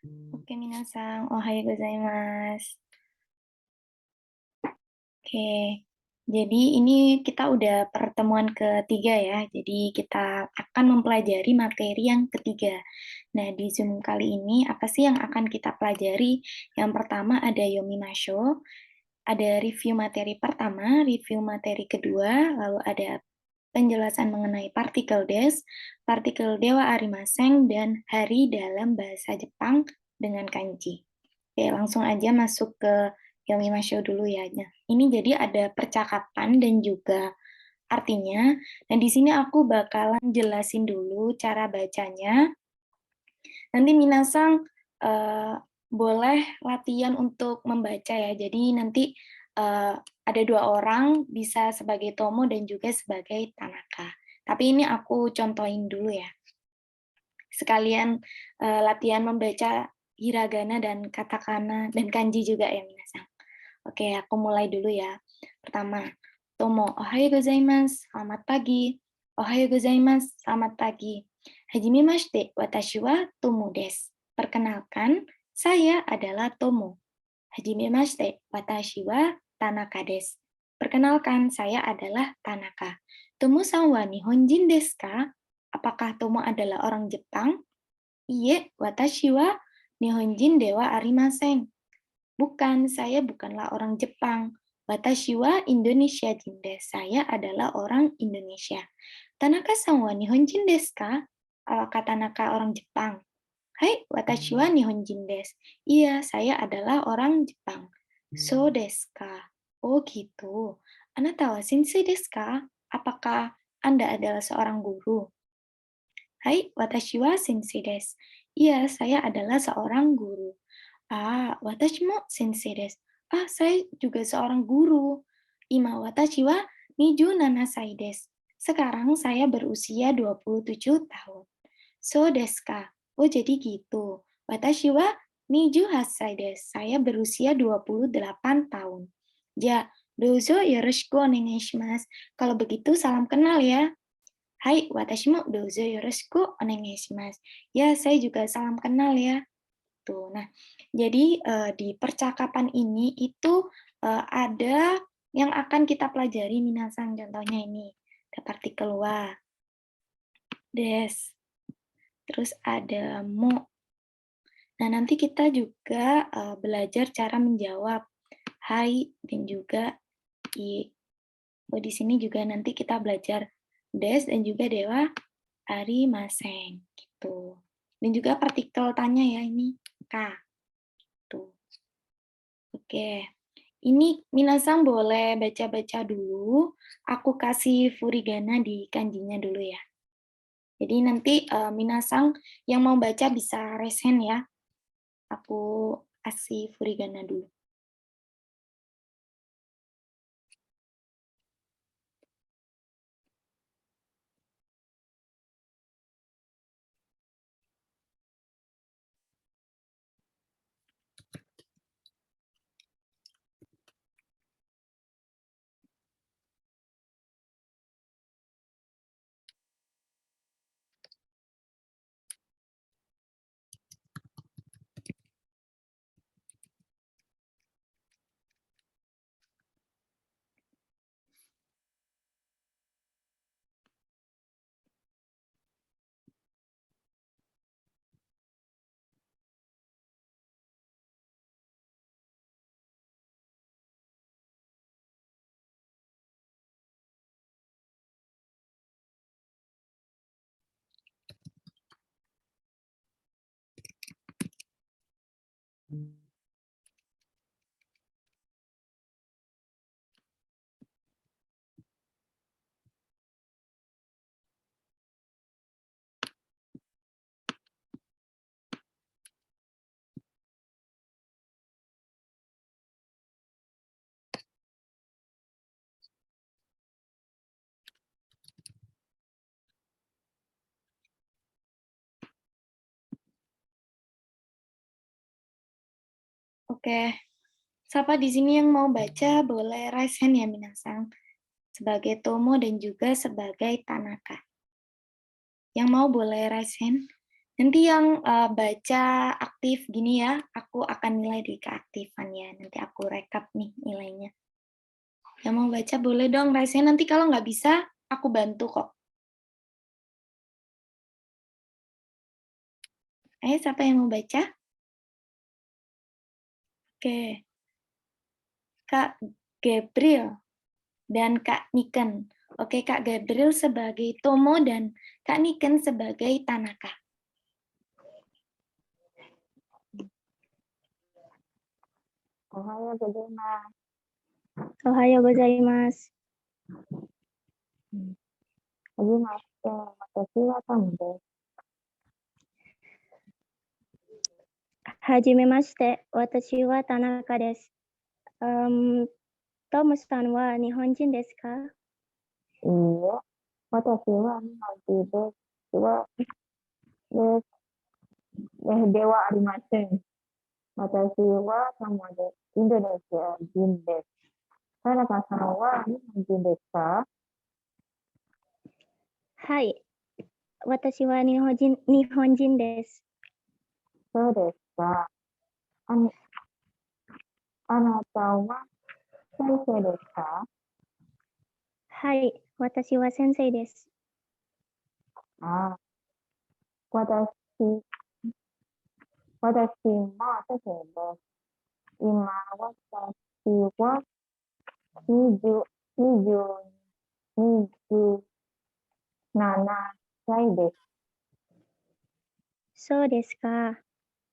Oke, minasan, ohayou gozaimasu. Oke, jadi ini kita udah pertemuan ketiga ya. Jadi kita akan mempelajari materi yang ketiga. Nah, di Zoom kali ini apa sih yang akan kita pelajari? Yang pertama ada Yomimasho, ada review materi pertama, review materi kedua, lalu ada penjelasan mengenai partikel des, partikel dewa arimaseng, dan hari dalam bahasa Jepang dengan kanji. Oke, langsung aja masuk ke Yomimasho dulu ya. Nah, ini jadi ada percakapan dan juga artinya. Dan di sini aku bakalan jelasin dulu cara bacanya. Nanti minasang boleh latihan untuk membaca ya. Jadi nanti ada dua orang bisa sebagai Tomo dan juga sebagai Tanaka. Tapi ini aku contohin dulu ya. Sekalian latihan membaca hiragana dan katakana dan kanji juga ya minasang. Oke, aku mulai dulu ya. Pertama, Tomo, ohayou gozaimasu, selamat pagi. Ohayou gozaimasu, selamat pagi. Hajimemashite, watashi wa Tomo desu. Perkenalkan, saya adalah Tomo. Hajimemashite, watashi wa Tanaka desu. Perkenalkan, saya adalah Tanaka. Tomo-san wa Nihonjin desu ka? Apakah Tomo adalah orang Jepang? Iye, watashi wa Nihonjin dewa arimasen. Bukan, saya bukanlah orang Jepang. Watashi wa Indonesia jinde. Saya adalah orang Indonesia. Tanaka-san wa Nihonjin desu ka? Apakah Tanaka orang Jepang? Hai, watashi wa Nihonjin desu. Iya, saya adalah orang Jepang. So desu ka? Oh gitu. Anata wa sensei desu ka? Apakah Anda adalah seorang guru? Hai, watashi wa sensei desu. Iya, saya adalah seorang guru. Ah, watashi mo sensei desu. Ah, saya juga seorang guru. Ima watashi wa 27 desu. Sekarang saya berusia 27 tahun. So desu ka? Oh, jadi gitu. Watashi wa 28 desu. Saya berusia 28 tahun. Ja, dozo yoroshiku onegai shimasu. Kalau begitu, salam kenal ya. Hai, watashi mo dozo yoroshiku onegai shimasu. Ya, saya juga salam kenal ya. Tuh, nah, jadi di percakapan ini itu ada yang akan kita pelajari minasan. Contohnya ini, ada partikel wa, des, terus ada mo. Nah, nanti kita juga belajar cara menjawab hai dan juga i. Oh, di sini juga nanti kita belajar des dan juga dewa arimaseng gitu. Dan juga partikel tanya ya ini ka. Tuh. Oke. Ini minasang boleh baca-baca dulu. Aku kasih furigana di kanjinya dulu ya. Jadi nanti minasang yang mau baca bisa resen ya. Aku kasih furigana dulu. Oke. Siapa di sini yang mau baca boleh raise hand ya minasang. Sebagai Tomo dan juga sebagai Tanaka. Yang mau boleh raise hand. Nanti yang baca aktif gini ya, aku akan nilai di keaktifan ya. Nanti aku rekap nih nilainya. Yang mau baca boleh dong, raise-nya. Nanti kalau nggak bisa, aku bantu kok. Ayo, siapa yang mau baca? Oke. Kak Gabriel dan Kak Niken. Oke, Kak Gabriel sebagai Tomo dan Kak Niken sebagai Tanaka. Ohayou gozaimasu. おはようございます。はじめまして、私はタムです。はじめまして、私は田中です。トムさんは日本人ですか？いいえ、私は日本人です。ではありません。私はタムです。インドネシア人です。田中さんは日本人ですか？はい、私は日本人です。そうですか。あなたは先生ですか？はい、私は先生です。ああ、私も先生です。今、私は20 27歳です。そうですか。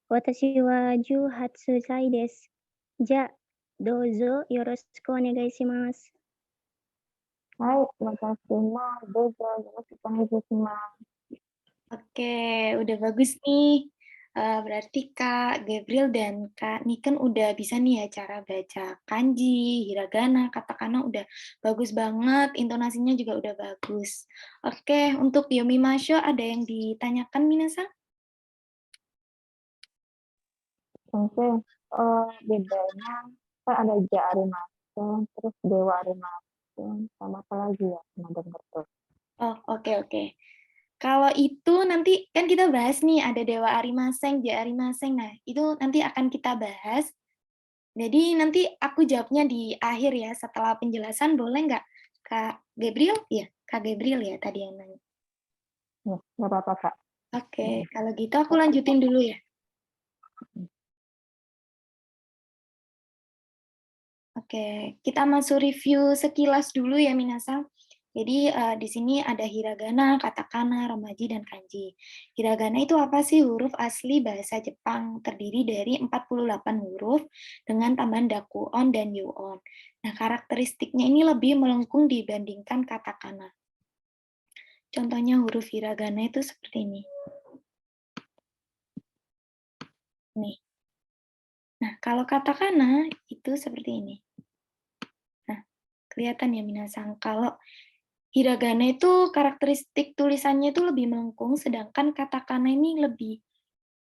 私は18歳です。じゃあ、どうぞよろしくお願いします。はい、私もどうぞよろしくお願いします。 Oke, udah bagus nih. Berarti Kak Gabriel dan Kak Niken udah bisa nih ya cara baca kanji, hiragana, katakana udah bagus banget, intonasinya juga udah bagus. Oke, untuk Yomimasho ada yang ditanyakan Minasan? Sensei, bedanya kan ada ja arimasen, terus dewa arimasen, sama apa lagi ya? Pernah dengar tuh. Oh, oke. Kalau itu nanti kan kita bahas nih ada Dewa Arimaseng, Ja Arimaseng. Nah, itu nanti akan kita bahas. Jadi nanti aku jawabnya di akhir ya, setelah penjelasan boleh nggak Kak Gabriel? Iya, Kak Gabriel ya tadi yang nanya. Ya, nggak apa-apa, Kak. Oke, kalau gitu aku lanjutin dulu ya. Oke, kita masuk review sekilas dulu ya Minasang. Jadi di sini ada hiragana, katakana, romaji, dan kanji. Hiragana itu apa sih? Huruf asli bahasa Jepang terdiri dari 48 huruf dengan tambahan dakuon dan yuon. Nah, karakteristiknya ini lebih melengkung dibandingkan katakana. Contohnya huruf hiragana itu seperti ini. Nih. Nah, kalau katakana itu seperti ini. Nah, kelihatan ya Minasang, kalau hiragana itu karakteristik tulisannya itu lebih melengkung, sedangkan katakana ini lebih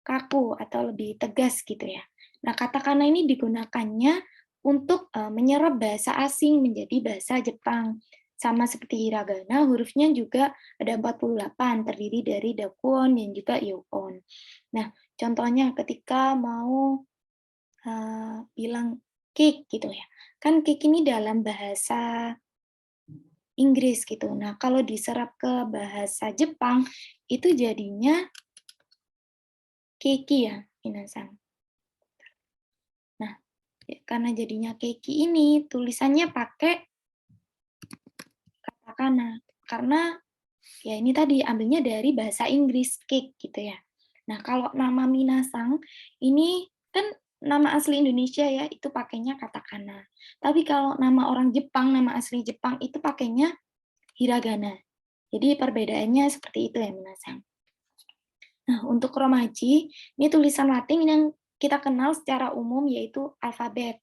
kaku atau lebih tegas gitu ya. Nah, katakana ini digunakannya untuk menyerap bahasa asing menjadi bahasa Jepang. Sama seperti hiragana, hurufnya juga ada 48, terdiri dari dakuon dan juga yoon. Nah, contohnya ketika mau bilang cake gitu ya. Kan cake ini dalam bahasa Inggris gitu. Nah, kalau diserap ke bahasa Jepang, itu jadinya keiki ya, minasan. Nah, karena jadinya keiki ini, tulisannya pakai katakana. Karena ya ini tadi ambilnya dari bahasa Inggris, cake gitu ya. Nah, kalau nama Minasang, ini kan nama asli Indonesia ya, itu pakainya katakana. Tapi kalau nama orang Jepang, nama asli Jepang, itu pakainya hiragana. Jadi perbedaannya seperti itu ya, Minasang. Nah, untuk romaji, ini tulisan Latin yang kita kenal secara umum yaitu alfabet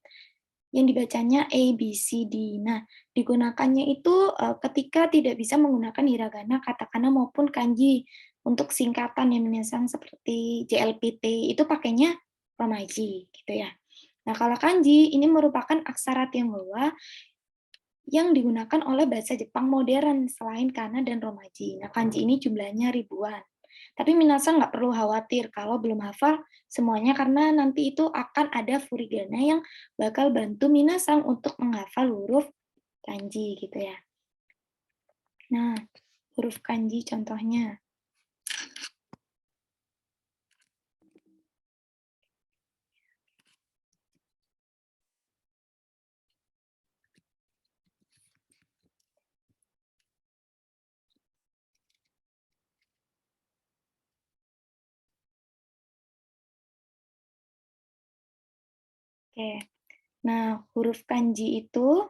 yang dibacanya A, B, C, D. Nah, digunakannya itu ketika tidak bisa menggunakan hiragana, katakana maupun kanji. Untuk singkatan yang menyesang seperti JLPT itu pakainya romaji gitu ya. Nah, kalau kanji ini merupakan aksara Tionghoa yang digunakan oleh bahasa Jepang modern selain kana dan romaji. Nah, kanji ini jumlahnya ribuan. Tapi minasan nggak perlu khawatir kalau belum hafal semuanya, karena nanti itu akan ada furigana yang bakal bantu minasan untuk menghafal huruf kanji gitu ya. Nah, huruf kanji contohnya. Oke. Nah, huruf kanji itu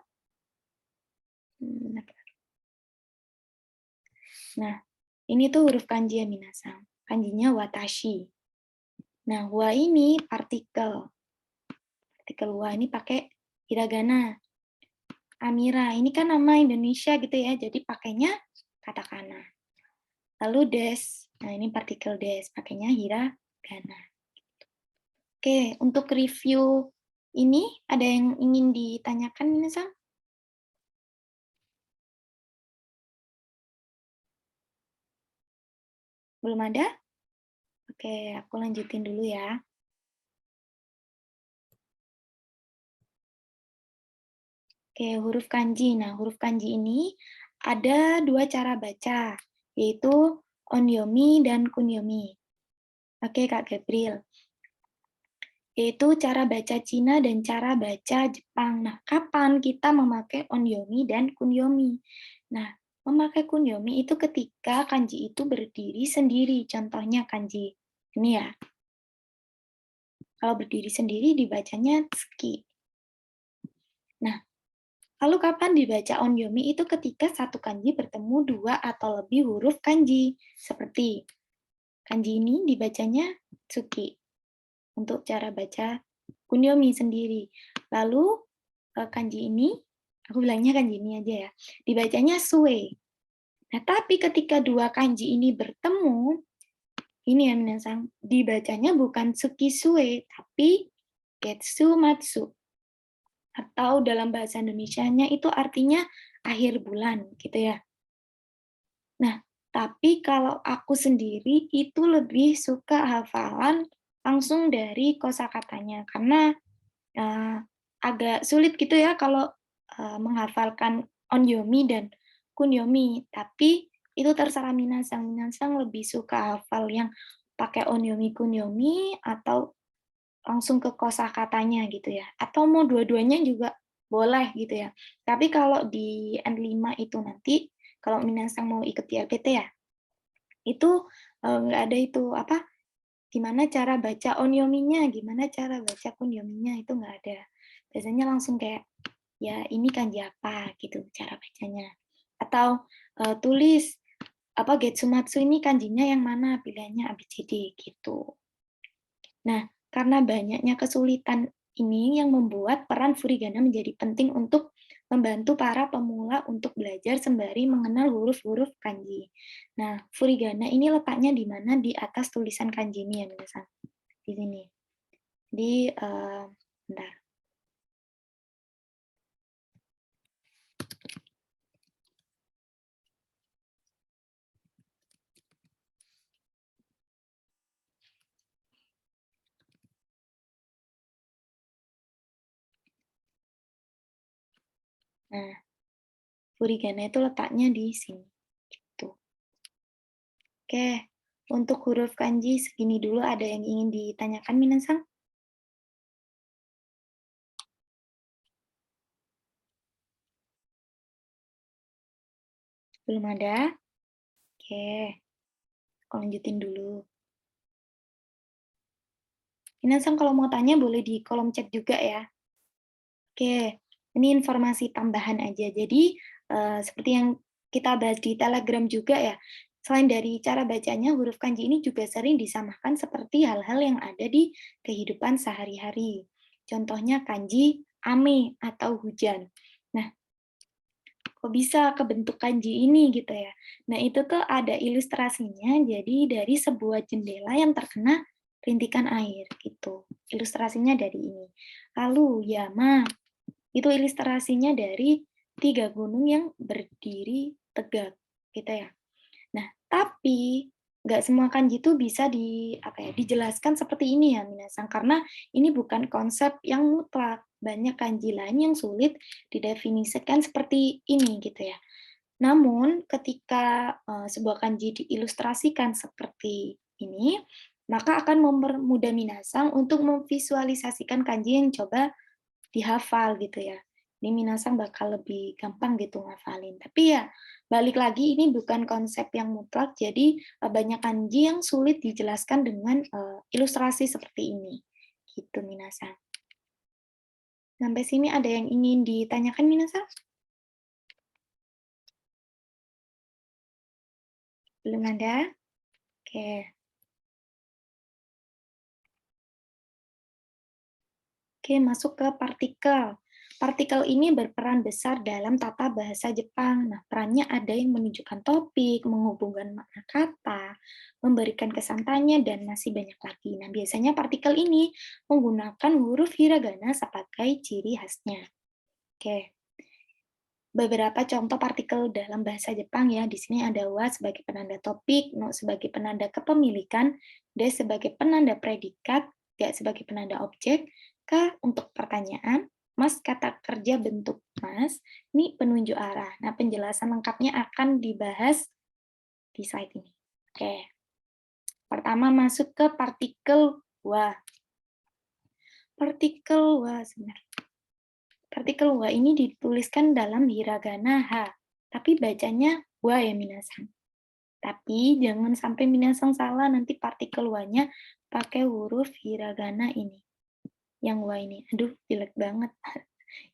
nah, ini tuh huruf kanji ya minasan. Kanjinya watashi. Nah, wa ini partikel. Partikel wa ini pakai hiragana. Amira, ini kan nama Indonesia gitu ya, jadi pakainya katakana. Lalu des, nah ini partikel des, pakainya hiragana. Oke, untuk review ini ada yang ingin ditanyakan, minasan? Belum ada? Oke, aku lanjutin dulu ya. Oke, huruf kanji. Nah, huruf kanji ini ada dua cara baca, yaitu onyomi dan kunyomi. Oke, Kak Gabriel. Yaitu cara baca Cina dan cara baca Jepang. Nah, kapan kita memakai onyomi dan kunyomi? Nah, memakai kunyomi itu ketika kanji itu berdiri sendiri. Contohnya kanji ini ya. Kalau berdiri sendiri dibacanya tsuki. Nah, lalu kapan dibaca onyomi itu ketika satu kanji bertemu dua atau lebih huruf kanji. Seperti kanji ini dibacanya tsuki. Untuk cara baca kunyomi sendiri. Lalu kanji ini, aku bilangnya kanji ini aja ya, dibacanya sue. Nah, tapi ketika dua kanji ini bertemu, ini ya minasan, dibacanya bukan tsuki sue, tapi getsu matsu. Atau dalam bahasa Indonesianya itu artinya akhir bulan, gitu ya. Nah, tapi kalau aku sendiri itu lebih suka hafalan langsung dari kosakatanya, karena agak sulit gitu ya kalau menghafalkan onyomi dan kunyomi. Tapi itu terserah minasan. Minasan lebih suka hafal yang pakai onyomi kunyomi atau langsung ke kosakatanya gitu ya. Atau mau dua-duanya juga boleh gitu ya. Tapi kalau di N5 itu nanti, kalau minasan mau ikut di LPT ya, itu nggak ada itu apa, gimana cara baca onyominya, gimana cara baca kunyominya, itu nggak ada. Biasanya langsung kayak, ya ini kanji apa gitu cara bacanya. Atau tulis apa getsumatsu ini kanjinya yang mana, pilihannya ABCD gitu. Nah, karena banyaknya kesulitan ini yang membuat peran furigana menjadi penting untuk membantu para pemula untuk belajar sembari mengenal huruf-huruf kanji. Nah, furigana ini letaknya di mana? Di atas tulisan kanji ini ya, minasan. Di sini. Di, bentar. Nah, furigana itu letaknya di sini. Gitu. Oke, untuk huruf kanji segini dulu, ada yang ingin ditanyakan, minasan? Belum ada? Oke, aku lanjutin dulu. Minasan kalau mau tanya boleh di kolom chat juga ya. Oke, ini informasi tambahan aja. Jadi, seperti yang kita bahas di Telegram juga ya, selain dari cara bacanya, huruf kanji ini juga sering disamakan seperti hal-hal yang ada di kehidupan sehari-hari. Contohnya kanji ame atau hujan. Nah, kok bisa kebentuk kanji ini gitu ya. Nah, itu tuh ada ilustrasinya, jadi dari sebuah jendela yang terkena rintikan air gitu. Ilustrasinya dari ini. Lalu Yama, itu ilustrasinya dari 3 gunung yang berdiri tegak gitu ya. Nah, tapi nggak semua kanji itu bisa dijelaskan seperti ini ya minasang, karena ini bukan konsep yang mutlak. Banyak kanji lain yang sulit didefinisikan seperti ini gitu ya. Namun ketika sebuah kanji diilustrasikan seperti ini, maka akan mempermudah minasang untuk memvisualisasikan kanji yang coba dihafal gitu ya. Ini minasang bakal lebih gampang gitu ngafalin. Tapi ya balik lagi ini bukan konsep yang mutlak, jadi banyak kanji yang sulit dijelaskan dengan ilustrasi seperti ini. Gitu minasang. Sampai sini ada yang ingin ditanyakan minasang? Belum ada? Oke. Oke, masuk ke partikel. Partikel ini berperan besar dalam tata bahasa Jepang. Nah, perannya ada yang menunjukkan topik, menghubungkan makna kata, memberikan kesan tanya, dan masih banyak lagi. Nah, biasanya partikel ini menggunakan huruf hiragana sebagai ciri khasnya. Oke. Beberapa contoh partikel dalam bahasa Jepang ya. Di sini ada wa sebagai penanda topik, no sebagai penanda kepemilikan, de sebagai penanda predikat, ga sebagai penanda objek, K untuk pertanyaan, mas kata kerja bentuk mas, ini penunjuk arah. Nah, penjelasan lengkapnya akan dibahas di slide ini. Oke. Pertama masuk ke partikel wa. Partikel wa sebenarnya. Partikel wa ini dituliskan dalam hiragana ha, tapi bacanya wa ya minasang. Tapi jangan sampai minasang salah, nanti partikel wa-nya pakai huruf hiragana ini. Yang wa ini, aduh jelek banget.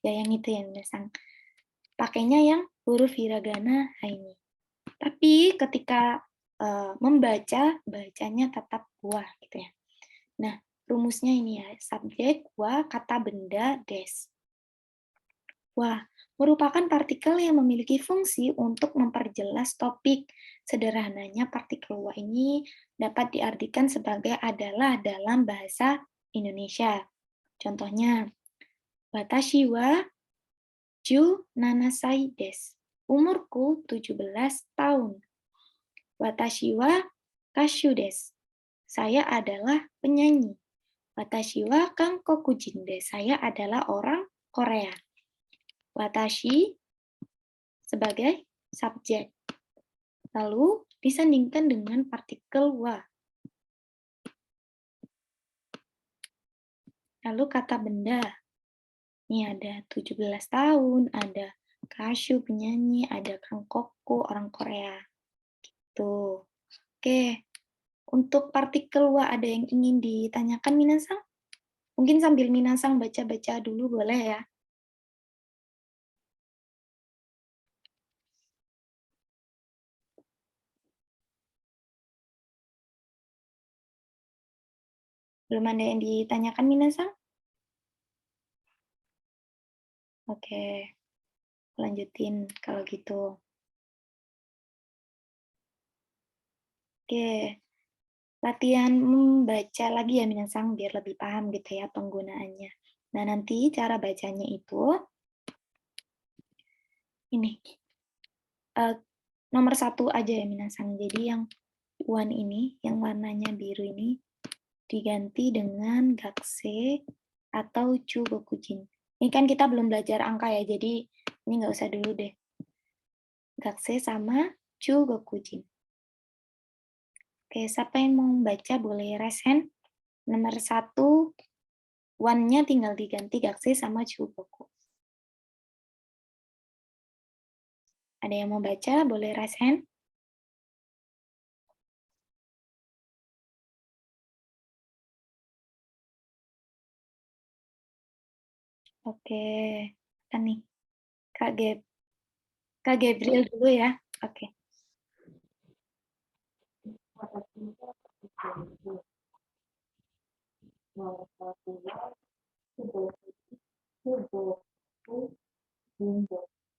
Ya yang itu ya minasang. Pakainya yang huruf hiragana ha ini. Tapi ketika membaca, bacanya tetap wa gitu ya. Nah, rumusnya ini ya, subjek wa kata benda des. Wa merupakan partikel yang memiliki fungsi untuk memperjelas topik. Sederhananya, partikel wa ini dapat diartikan sebagai adalah dalam bahasa Indonesia. Contohnya, watashi wa ju nanasai desu. Umurku 17 tahun. Watashi wa kashu desu. Saya adalah penyanyi. Watashi wa kankokujin desu. Saya adalah orang Korea. Watashi sebagai subjek. Lalu disandingkan dengan partikel wa. Lalu kata benda. Ini ada 17 tahun, ada Kashu penyanyi, ada Kangkoku orang Korea. Gitu. Oke. Untuk partikel wa ada yang ingin ditanyakan minasang? Mungkin sambil minasang baca-baca dulu boleh ya. Belum ada yang ditanyakan minasang? Oke. Lanjutin kalau gitu. Oke. Latihan membaca lagi ya minasang biar lebih paham gitu ya penggunaannya. Nah, nanti cara bacanya itu ini. Nomor 1 aja ya minasang. Jadi yang one ini, yang warnanya biru ini diganti dengan gakse atau chugokujin. Ini kan kita belum belajar angka ya, jadi ini nggak usah dulu deh. Gakse sama chugokujin. Oke, siapa yang mau baca boleh raise hand. Nomor 1, one-nya tinggal diganti gakse sama chugoku. Ada yang mau baca, boleh raise hand. Oke, kan nih. Kak Gabriel dulu ya. Oke.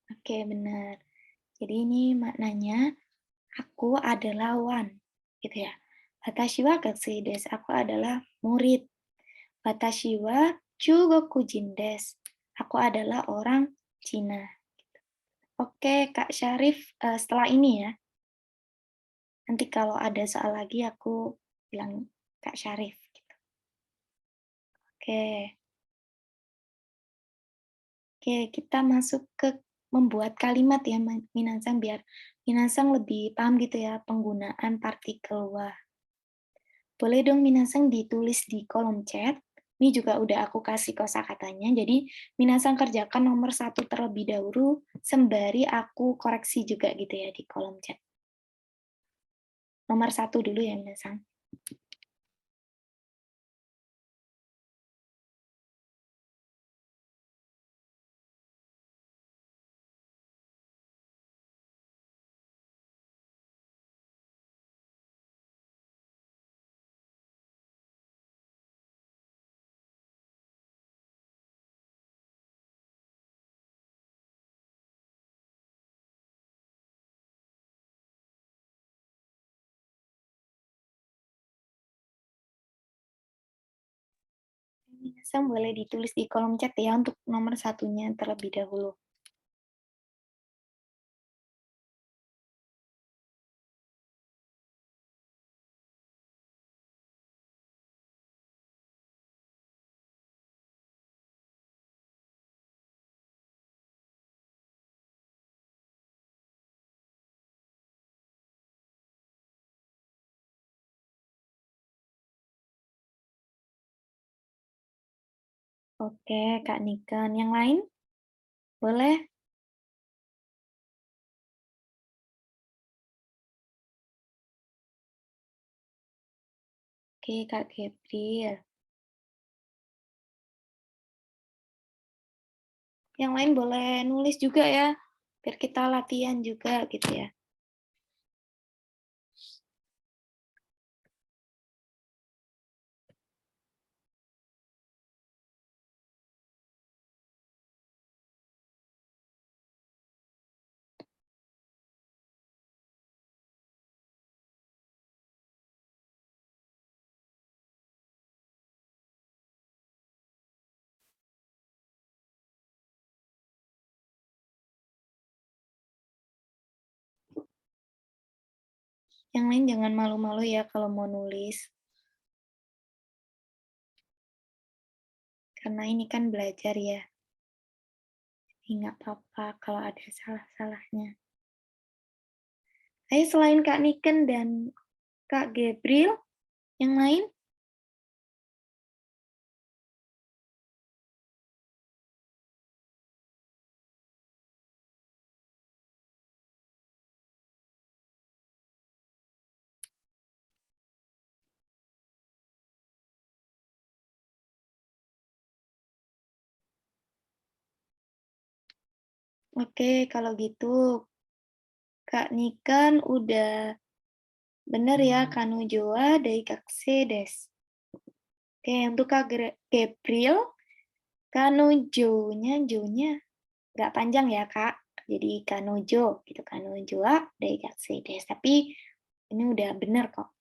Oke, benar. Jadi ini maknanya aku adalah one, gitu ya. Watashi wa gakusei desu. Aku adalah murid. Watashi wa chugokujin desu. Aku adalah orang Cina. Oke, Kak Syarif, setelah ini ya. Nanti kalau ada soal lagi aku bilang Kak Syarif gitu. Oke. Oke, kita masuk ke membuat kalimat ya, Minasang, biar Minasang lebih paham gitu ya penggunaan partikel wa. Boleh dong Minasang ditulis di kolom chat. Ini juga udah aku kasih kosakatanya. Jadi Minasang kerjakan nomor 1 terlebih dahulu sembari aku koreksi juga gitu ya di kolom chat. Nomor 1 dulu ya Minasang. Minasang boleh ditulis di kolom chat ya untuk nomor satunya terlebih dahulu. Oke, Kak Niken. Yang lain? Boleh? Oke, Kak Gabriel. Yang lain boleh nulis juga ya, biar kita latihan juga gitu ya. Yang lain jangan malu-malu ya kalau mau nulis. Karena ini kan belajar ya. Jadi nggak apa-apa kalau ada salah-salahnya. Ayo selain Kak Niken dan Kak Gabriel, yang lain? Oke, kalau gitu Kak Niken udah bener ya, Kanujoa Daikakse des. Oke, untuk Kak Gabriel, Kanujo-nya, Jo-nya nggak panjang ya, Kak. Jadi Kanojo, gitu. Kanojoa Daikakse des. Tapi ini udah bener kok.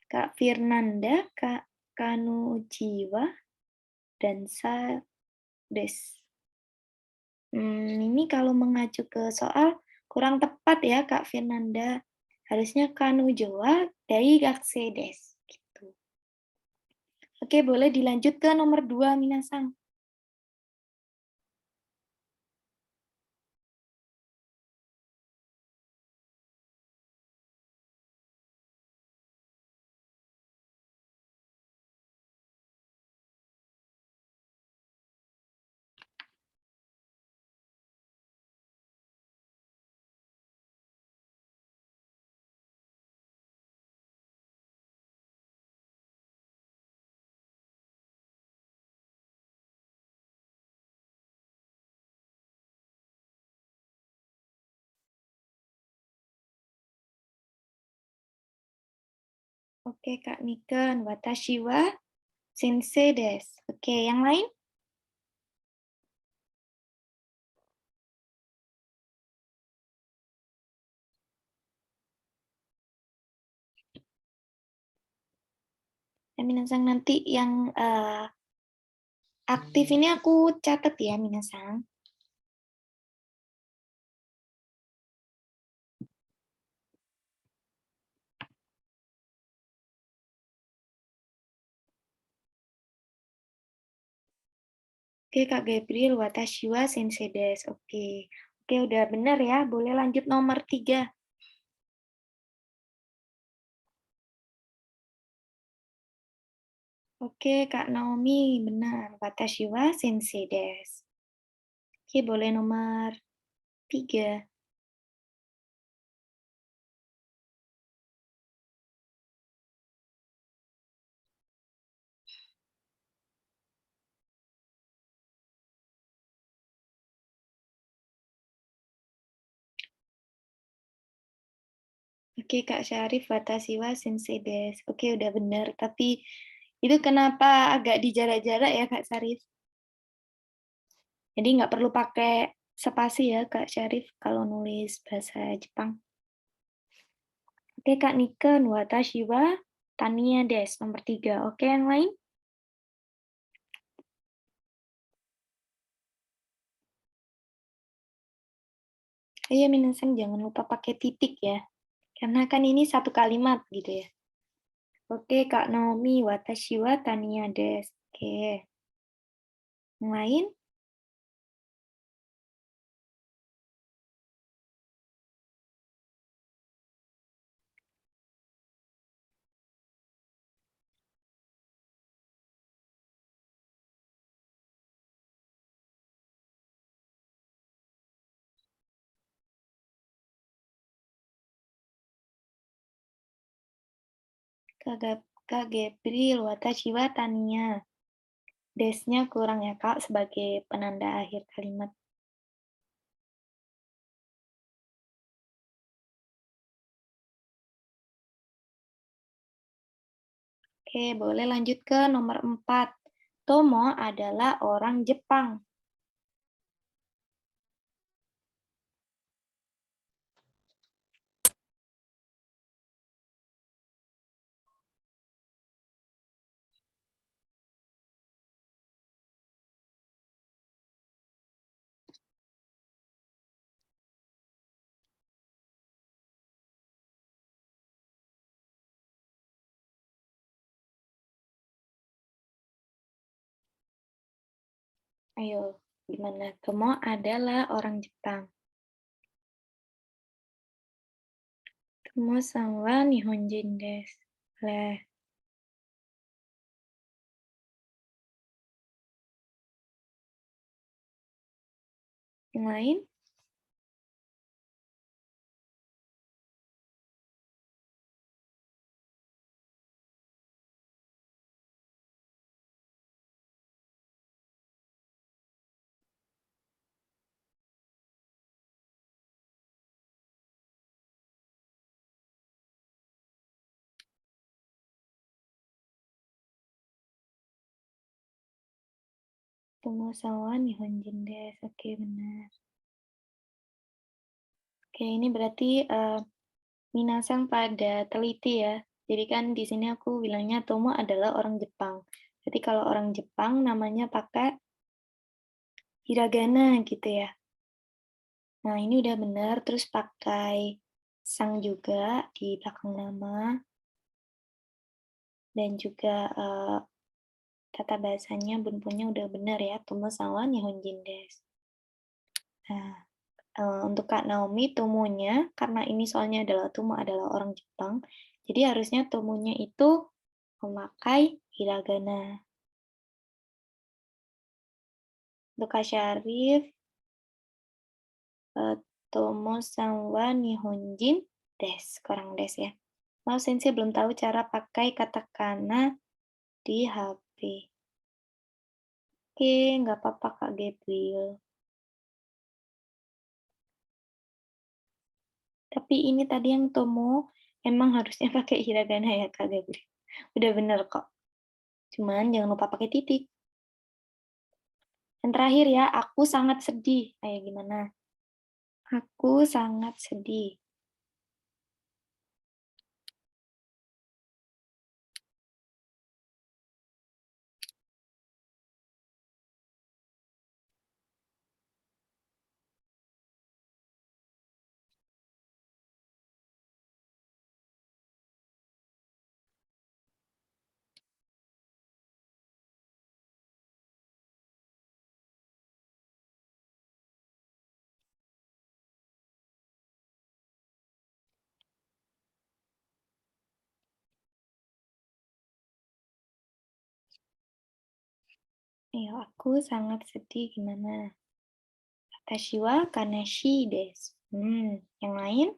Kak Firnanda, Kak Kanujiwa, dan Des. Ini kalau mengacu ke soal kurang tepat ya Kak Firnanda. Harusnya Kanujowa Daigakse des. Gitu. Oke, boleh dilanjut ke nomor 2, Minasang. Oke, Kak Niken. Watashi wa sensei des. Oke, yang lain? Ya, Minasang, nanti yang aktif ini aku catat ya, Minasang. Oke, Kak Gabriel, watashi wa sensei desu. Oke. Oke, udah benar ya. Boleh lanjut nomor 3. Oke, Kak Naomi, benar. Watashi wa sensei desu. Oke, boleh nomor 3. Oke, Kak Syarif, watashi wa sensei desu. Oke, udah benar. Tapi itu kenapa agak di jarak-jarak ya, Kak Syarif? Jadi nggak perlu pakai spasi ya, Kak Syarif, kalau nulis bahasa Jepang. Oke, Kak Niken, watashi wa Tania desu. Nomor 3. Oke, yang lain? Iya, minasan jangan lupa pakai titik ya. Karena kan ini satu kalimat gitu ya. Oke, Kak Naomi, watashi wa Tania desu. Oke. Yang lain? Kak Gabriel, watashi wa Tania. Desnya kurang ya, Kak, sebagai penanda akhir kalimat. Oke, boleh lanjut ke nomor 4. Tomo adalah orang Jepang. Ayo, gimana? Tomo adalah orang Jepang. Tomo-san wa Nihonjin desu. Boleh. Yang lain? Tomo-san wa Nihonjin desu. Oke, benar. Oke, ini berarti minasan pada teliti ya. Jadi kan di sini aku bilangnya Tomo adalah orang Jepang. Jadi kalau orang Jepang namanya pakai hiragana gitu ya. Nah, ini udah benar. Terus pakai sang juga di belakang nama. Dan juga tata bahasanya, bunpunya udah benar ya. Tomo-san wa Nihonjin desu. Nah, untuk Kak Naomi, Tomonya, karena ini soalnya adalah Tomo adalah orang Jepang, jadi harusnya Tomonya itu memakai hiragana. Untuk Kak Syarif, Tomo-san wa Nihonjin desu, kurang des ya. Maaf, Sensei belum tahu cara pakai katakana di HP. Oke, nggak apa-apa Kak Gabriel. Tapi ini tadi yang Tomo emang harusnya pakai hiragana ya Kak Gabriel. Udah bener kok. Cuman jangan lupa pakai titik. Yang terakhir ya, aku sangat sedih. Ayo gimana? Aku sangat sedih. Ya, aku sangat sedih gimana? Watashi wa kanashii desu. Yang lain?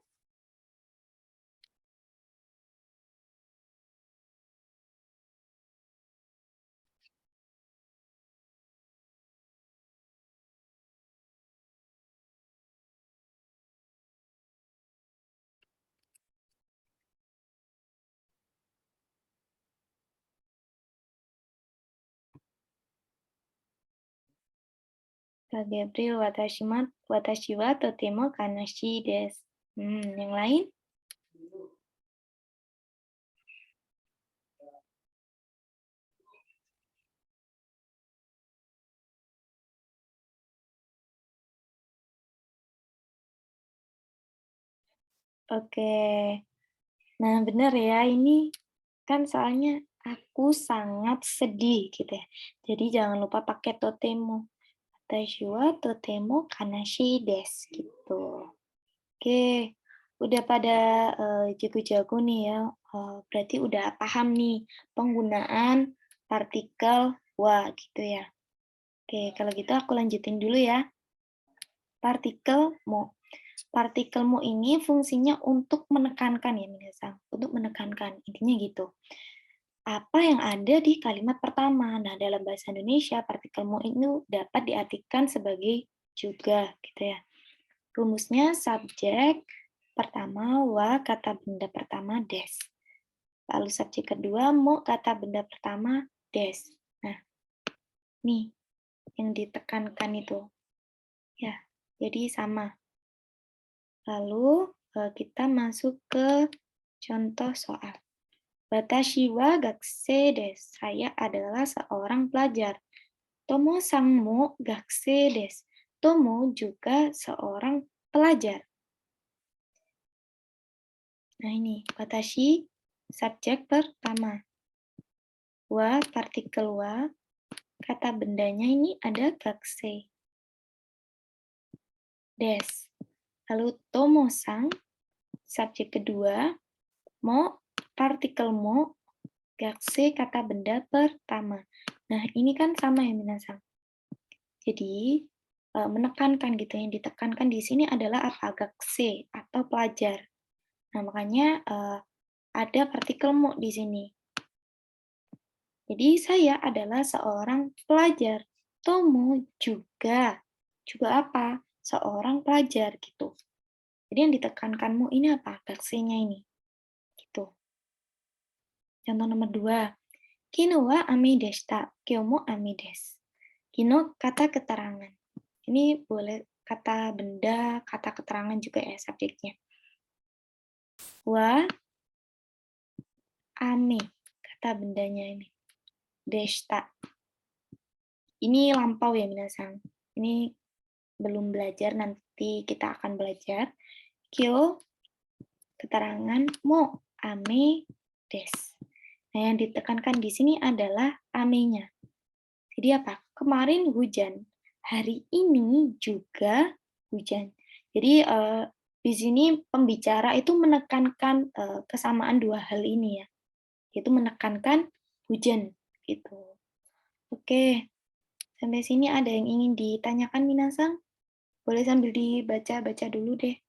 Kak Gabriel, watashi wa totemo kanashii desu. Yang lain? Oke. Nah, benar ya, ini kan soalnya aku sangat sedih gitu ya. Jadi jangan lupa pakai totemo. Watashi wa totemo kanashii desu gitu. Oke, udah pada jago-jago nih ya. Berarti udah paham nih penggunaan partikel wa gitu ya. Oke, kalau gitu aku lanjutin dulu ya. Partikel mo. Partikel mo ini fungsinya untuk menekankan ya, minasan. Untuk menekankan, intinya gitu. Apa yang ada di kalimat pertama. Nah, dalam bahasa Indonesia, partikel mo ini dapat diartikan sebagai juga, gitu ya. Rumusnya subjek pertama wa, kata benda pertama des. Lalu subjek kedua mo, kata benda pertama des. Nah, nih yang ditekankan itu. Ya, jadi sama. Lalu kita masuk ke contoh soal. Watashi wa gakusei desu. Saya adalah seorang pelajar. Tomo sang mo gakusei desu. Tomo juga seorang pelajar. Nah ini, watashi subjek pertama. Wa, partikel wa, kata bendanya ini ada gakusei desu. Lalu tomo sang, subjek kedua, mo, partikel mo, gakusei kata benda pertama. Nah, ini kan sama ya minasang. Jadi, menekankan gitu, yang ditekankan di sini adalah apa? Gakusei atau pelajar. Nah, makanya ada partikel mo di sini. Jadi, saya adalah seorang pelajar. Tomo juga. Juga apa? Seorang pelajar gitu. Jadi, yang ditekankan mo ini apa? Gakusei-nya ini. Gitu. Contoh nomor 2. Kino wa ame deshita, kyou mo ame desu. Kino kata keterangan. Ini boleh kata benda, kata keterangan juga ya subjeknya. Wa ame, kata bendanya ini. Deshita. Ini lampau ya minasang. Ini belum belajar, nanti kita akan belajar. Kyo, keterangan, mo, ame, des. Nah, yang ditekankan di sini adalah amenya. Jadi apa? Kemarin hujan, hari ini juga hujan. Jadi di sini pembicara itu menekankan kesamaan dua hal ini ya, yaitu menekankan hujan gitu. Oke, sampai sini ada yang ingin ditanyakan Minasang? Boleh sambil dibaca-baca dulu deh.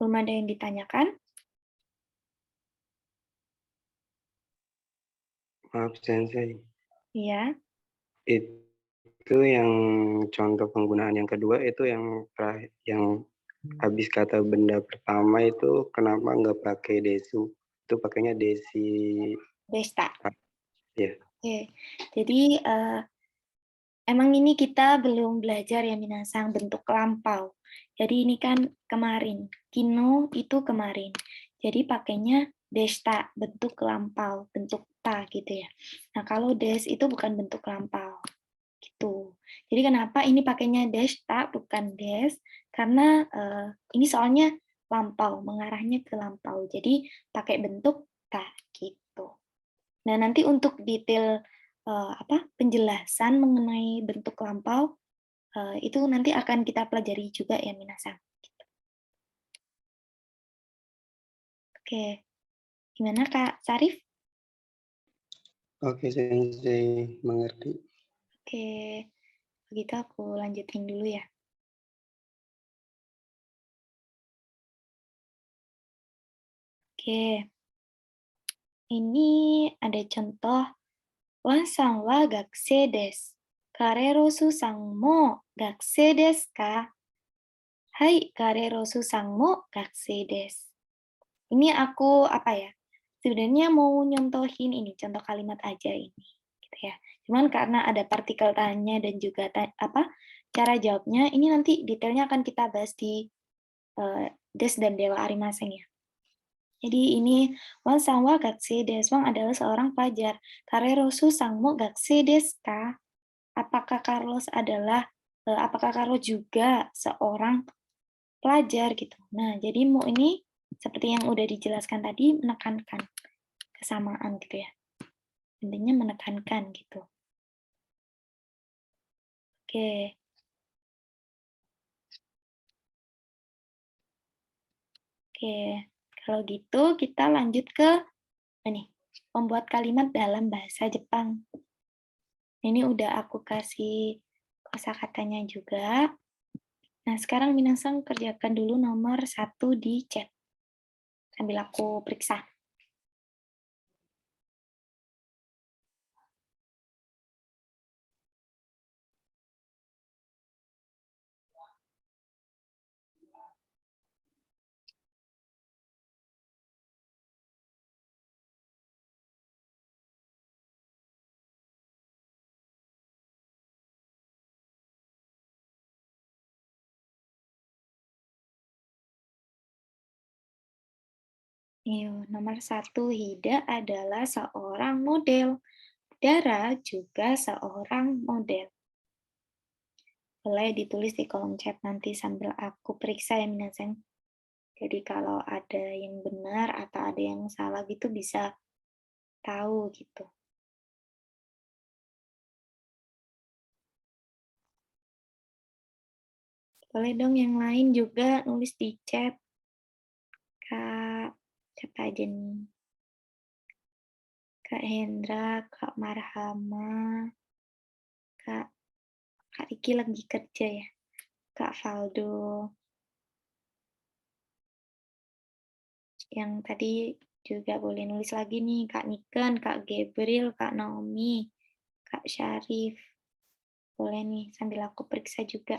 Belum ada yang ditanyakan? Maaf Sensei, Iya. itu yang contoh penggunaan yang kedua itu yang habis kata benda pertama itu kenapa nggak pakai desu? Itu pakainya desi. Desta. Ya. Oke. Jadi emang ini kita belum belajar ya Minasang bentuk lampau. Jadi ini kan kemarin. Kino itu kemarin. Jadi pakainya desta, bentuk lampau, bentuk ta gitu ya. Nah, kalau des itu bukan bentuk lampau. Gitu. Jadi kenapa ini pakainya desta bukan des? Karena ini soalnya lampau, mengarahnya ke lampau. Jadi pakai bentuk ta gitu. Nah, nanti untuk detail penjelasan mengenai bentuk lampau, itu nanti akan kita pelajari juga ya minasan. Gitu. Oke, gimana Kak Sarif? Oke, Sensei, mengerti. Oke, begitu aku lanjutin dulu ya. Oke, ini ada contoh Wan-san wa gakusei desu. Karerosu-san mo gakusei desu ka? Hai, Karerosu-san mo gakusei desu. Ini aku sebenarnya mau nyontohin ini, contoh kalimat aja ini, gitu ya. Cuman karena ada partikel tanya dan juga cara jawabnya, ini nanti detailnya akan kita bahas di des dan dewa arimaseng ya. Jadi ini Wan-san wa gakusei desu. Wang adalah seorang pelajar. Karerosu-san mo gakusei desu ka? Apakah Carlos juga seorang pelajar gitu. Nah, jadi mo ini seperti yang udah dijelaskan tadi menekankan kesamaan gitu ya. Intinya menekankan gitu. Oke. Oke, kalau gitu kita lanjut ke membuat kalimat dalam bahasa Jepang. Ini udah aku kasih kosakatanya juga. Nah, sekarang minasan kerjakan dulu nomor 1 di chat. Sambil aku periksa. Nomor 1, Hida adalah seorang model. Dara juga seorang model. Boleh ditulis di kolom chat nanti sambil aku periksa ya minasan. Jadi kalau ada yang benar atau ada yang salah gitu bisa tahu gitu. Boleh dong yang lain juga nulis di chat. Kak, siapa aja nih? Kak Hendra, Kak Marhama, Kak Riki lagi kerja ya. Kak Valdo. Yang tadi juga boleh nulis lagi nih, Kak Niken, Kak Gabriel, Kak Naomi, Kak Syarif. Boleh nih, sambil aku periksa juga.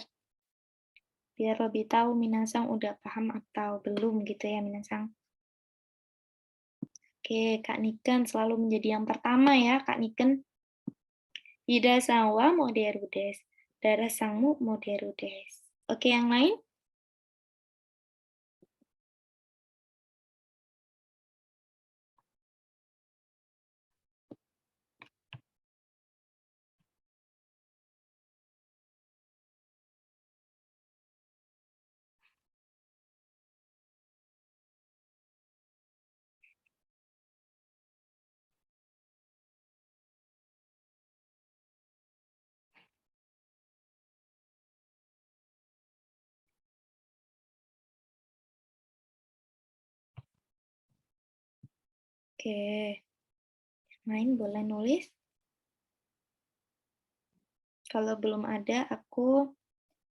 Biar lebih tahu Minasang udah paham atau belum gitu ya Minasang. Oke, Kak Niken selalu menjadi yang pertama ya, Kak Niken. Ida sawa moderu desu. Dara sangmu moderu desu. Oke, yang lain? Oke, yang lain boleh nulis. Kalau belum ada, aku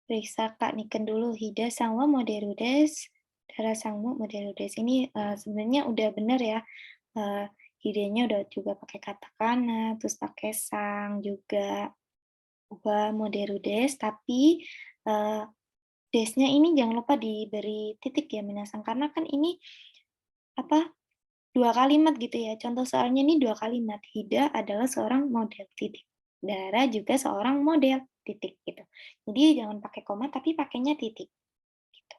periksa Kak Niken dulu. Hida sangwa moderu desu. Dara sangmu moderu desu. Ini sebenarnya udah benar ya. Hidenya udah juga pakai katakana, terus pakai sang juga. Wa moderu desu, tapi desnya ini jangan lupa diberi titik ya Minasang, karena kan ini dua kalimat gitu ya. Contoh soalnya ini dua kalimat. Hida adalah seorang model titik. Dara juga seorang model titik gitu. Jadi jangan pakai koma tapi pakainya titik. Gitu.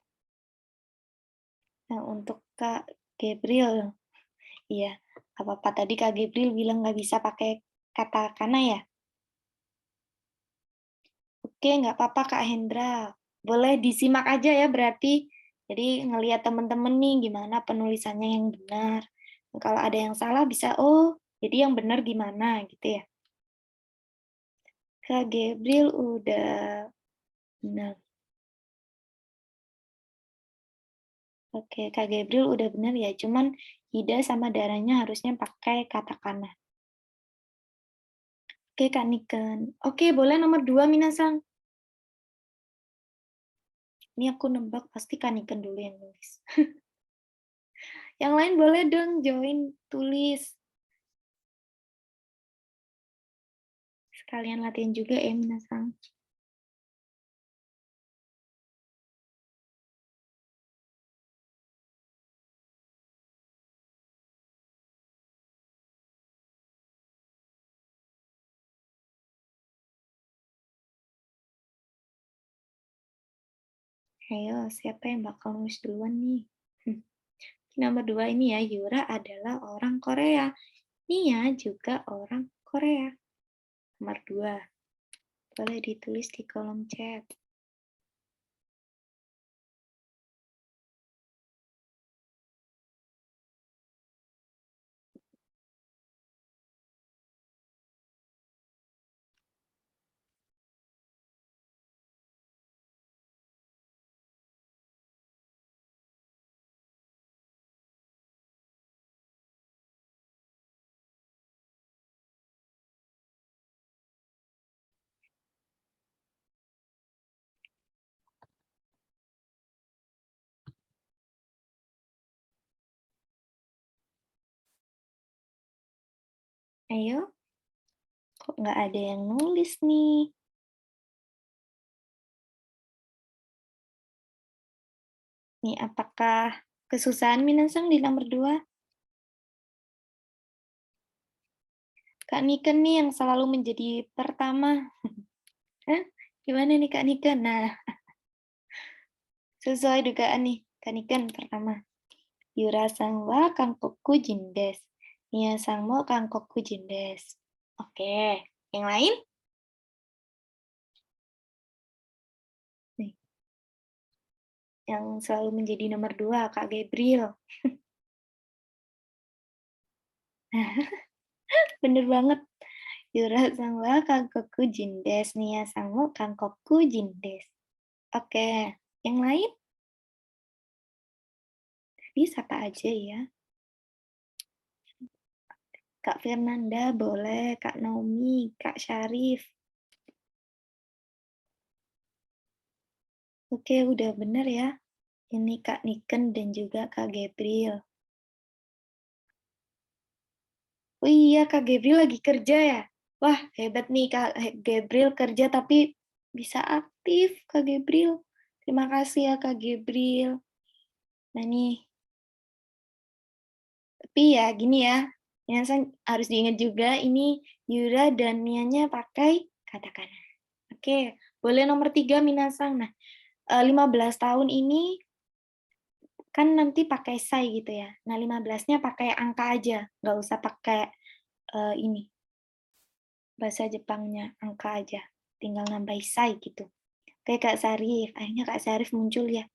Nah untuk Kak Gabriel, iya apa-apa tadi Kak Gabriel bilang nggak bisa pakai kata kana ya. Oke nggak apa-apa Kak Hendra. Boleh disimak aja ya berarti. Jadi ngelihat teman-teman nih gimana penulisannya yang benar. Kalau ada yang salah bisa, oh jadi yang benar gimana gitu ya. Kak Gabriel udah benar. Oke, Kak Gabriel udah benar ya. Cuman Hida sama darahnya harusnya pakai katakana. Oke, Kak Niken. Oke, boleh nomor 2, Minasang. Ini aku nebak pasti Kak Niken dulu yang nulis. Yang lain boleh dong join tulis. Sekalian latihan juga ya, Minasang. Ayo, siapa yang bakal nulis duluan nih? Nomor 2 ini ya, Yura adalah orang Korea. Nia juga orang Korea. Nomor 2. Boleh ditulis di kolom chat. Ayo, kok nggak ada yang nulis nih? Nih, apakah kesusahan Minasang di nomor 2? Kak Niken nih yang selalu menjadi pertama. Hah? Gimana nih Kak Niken? Nah, sesuai dugaan nih. Kak Niken pertama. Yura sang wa kangkoku jindes. Nia sang mo kangkoku jindes. Oke, yang lain? Nih, yang selalu menjadi nomor 2, Kak Gabriel. Bener banget. Yura sang wa kangkoku jindes. Nia sang mo kangkoku jindes. Oke, yang lain? Tadi siapa aja ya? Kak Fernanda boleh, Kak Naomi, Kak Syarif. Oke, udah bener ya. Ini Kak Niken dan juga Kak Gabriel. Oh iya, Kak Gabriel lagi kerja ya? Wah, hebat nih Kak Gabriel kerja tapi bisa aktif, Kak Gabriel. Terima kasih ya, Kak Gabriel. Nah nih, tapi ya gini ya, Minasang harus diingat juga ini Yura dan Nianya pakai katakana. Oke, boleh nomor 3 Minasang. Nah, 15 tahun ini kan nanti pakai sai gitu ya. Nah, 15-nya pakai angka aja, nggak usah pakai ini bahasa Jepangnya, angka aja. Tinggal nambah sai gitu. Kayak Kak Sarif, akhirnya Kak Sarif muncul ya.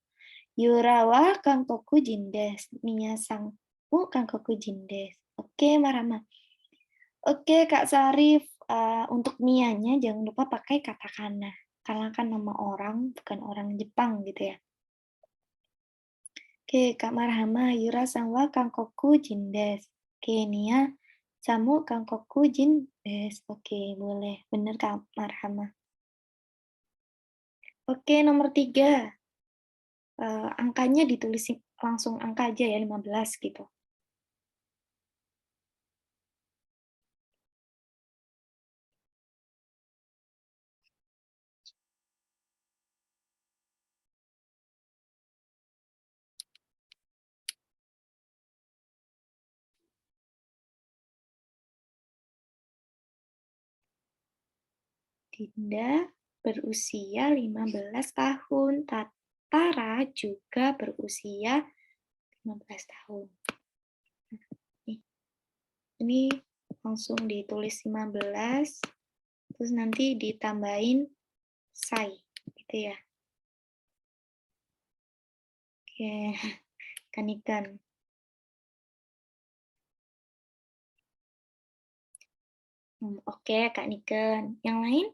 Yurawa Kangkoku Jindes, Miya Sang Kangkoku Jindes. Oke, Marama. Oke, Kak Sarif, untuk Miyanya jangan lupa pakai katakana. Karena kan nama orang, bukan orang Jepang gitu ya. Oke, Kak Marhama, Yura Sangwa Kangkoku Jindes. Oke, Nia, Samu Kangkoku Jindes. Oke, boleh. Bener, Kak Marhama. Oke, nomor 3. Angkanya ditulis langsung angka aja ya, 15 gitu. Dinda berusia 15 tahun. Tara juga berusia 15 tahun. Ini langsung ditulis 15, terus nanti ditambahin sai, gitu ya. Oke, ikan-ikan. Oke, Kak Niken. Yang lain?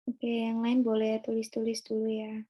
Oke, yang lain boleh tulis-tulis dulu ya.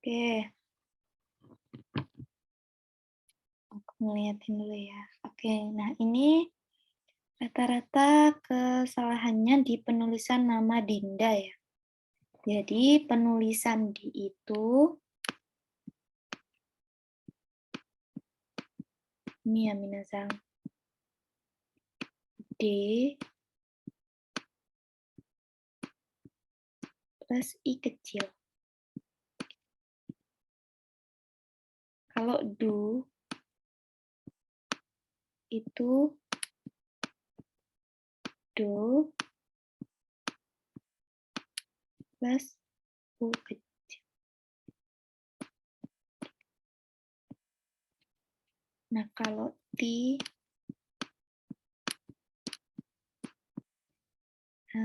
Oke, aku ngeliatin dulu ya. Oke, nah ini rata-rata kesalahannya di penulisan nama Dinda ya. Jadi penulisan di itu, ini ya minasang, D plus I kecil. Kalau do itu do plus U kecil. Nah, kalau T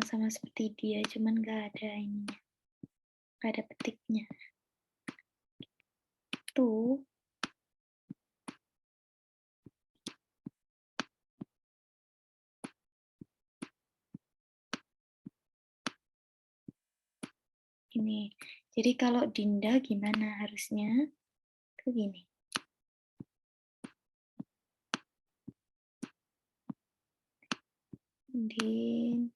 sama seperti dia, cuman nggak ada ininya, nggak ada petiknya. Tuh, ini. Jadi kalau Dinda gimana harusnya? Tuh gini. Din.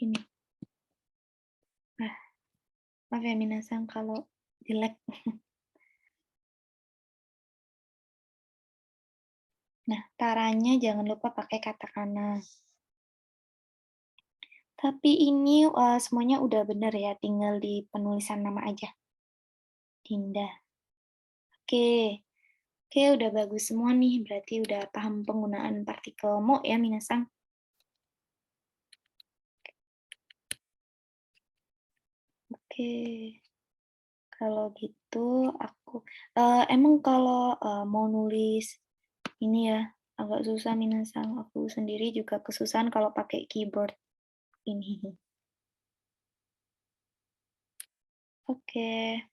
Ini. Maaf ya minasang kalau jelek. Nah, caranya jangan lupa pakai katakana. Tapi ini semuanya udah benar ya, tinggal di penulisan nama aja. Dinda. Oke. Oke, udah bagus semua nih. Berarti udah paham penggunaan partikel mo ya, minasang. Oke. Kalau gitu aku emang kalau mau nulis ini ya agak susah minasang. Aku sendiri juga kesusahan kalau pakai keyboard ini. Oke,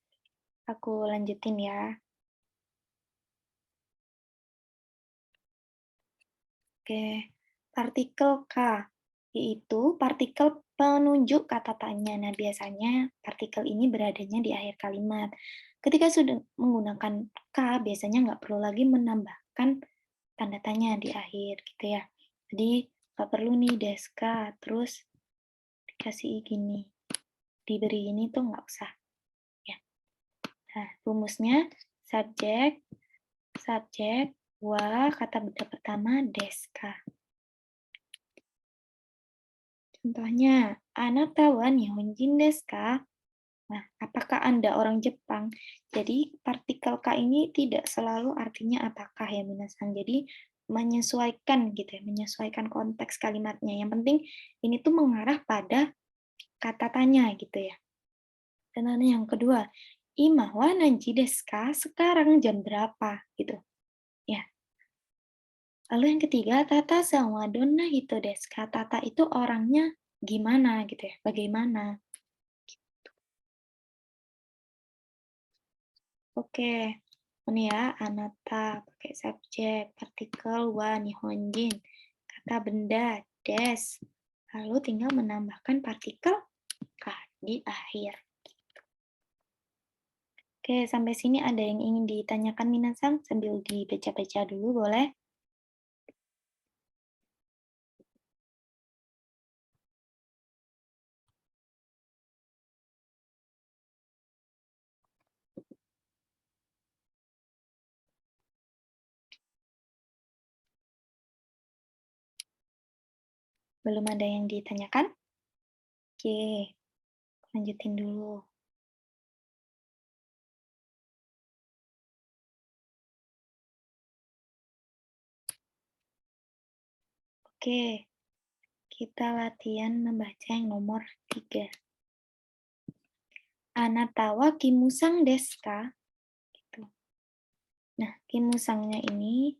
aku lanjutin ya. Oke, partikel K yaitu partikel penunjuk kata tanya. Nah, biasanya partikel ini beradanya di akhir kalimat. Ketika sudah menggunakan K, biasanya nggak perlu lagi menambahkan tanda tanya di akhir, gitu ya. Jadi, nggak perlu nih deska, terus dikasih gini. Diberi ini tuh nggak usah. Ya. Nah, rumusnya subjek, wa, kata benda pertama, deska. Contohnya, anata wa nihonjin desu ka? Nah, apakah Anda orang Jepang? Jadi, partikel K ini tidak selalu artinya apakah ya, minasan. Jadi, menyesuaikan gitu ya, menyesuaikan konteks kalimatnya. Yang penting, ini tuh mengarah pada kata tanya gitu ya. Dan yang kedua, ima wa nanji desu ka? Sekarang jam berapa? Gitu. Ya. Lalu yang ketiga, tata sama donna hito desu ka? Tata itu orangnya gimana gitu ya, bagaimana. Oke, ini ya, anata, pakai subjek, partikel, wa, nihonjin, kata benda, des. Lalu tinggal menambahkan partikel ka di akhir. Oke, sampai sini ada yang ingin ditanyakan Minasang? Sambil dibaca-baca dulu, boleh? Belum ada yang ditanyakan? Oke, lanjutin dulu. Oke, kita latihan membaca yang nomor 3. Anatawa kimusang desu ka? Gitu. Nah, kimusangnya ini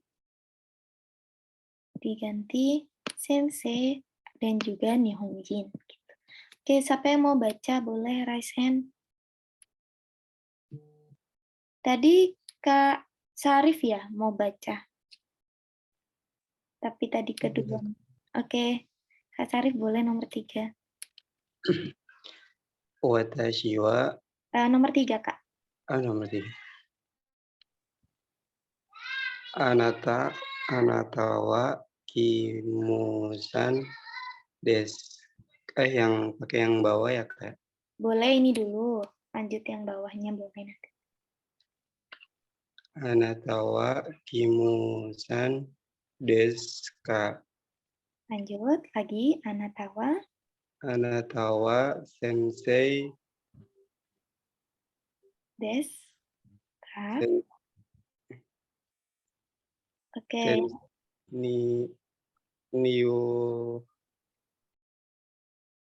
diganti sensei dan juga nihonjin. Gitu. Oke, siapa yang mau baca boleh raise hand. Tadi Kak Sarif ya mau baca. Tapi tadi kedua. Oke, Kak Sarif boleh nomor 3. Watashi wa Nomor 3, Kak. nomor 3. Anata wa kimusan des. Yang pakai yang bawah ya, Kak? Boleh ini dulu. Lanjut yang bawahnya boleh nanti. Anata wa kimusan desu ka? Lanjut lagi, Anatawa. Anatawa sensei Desu ka? sen, Oke, sen niu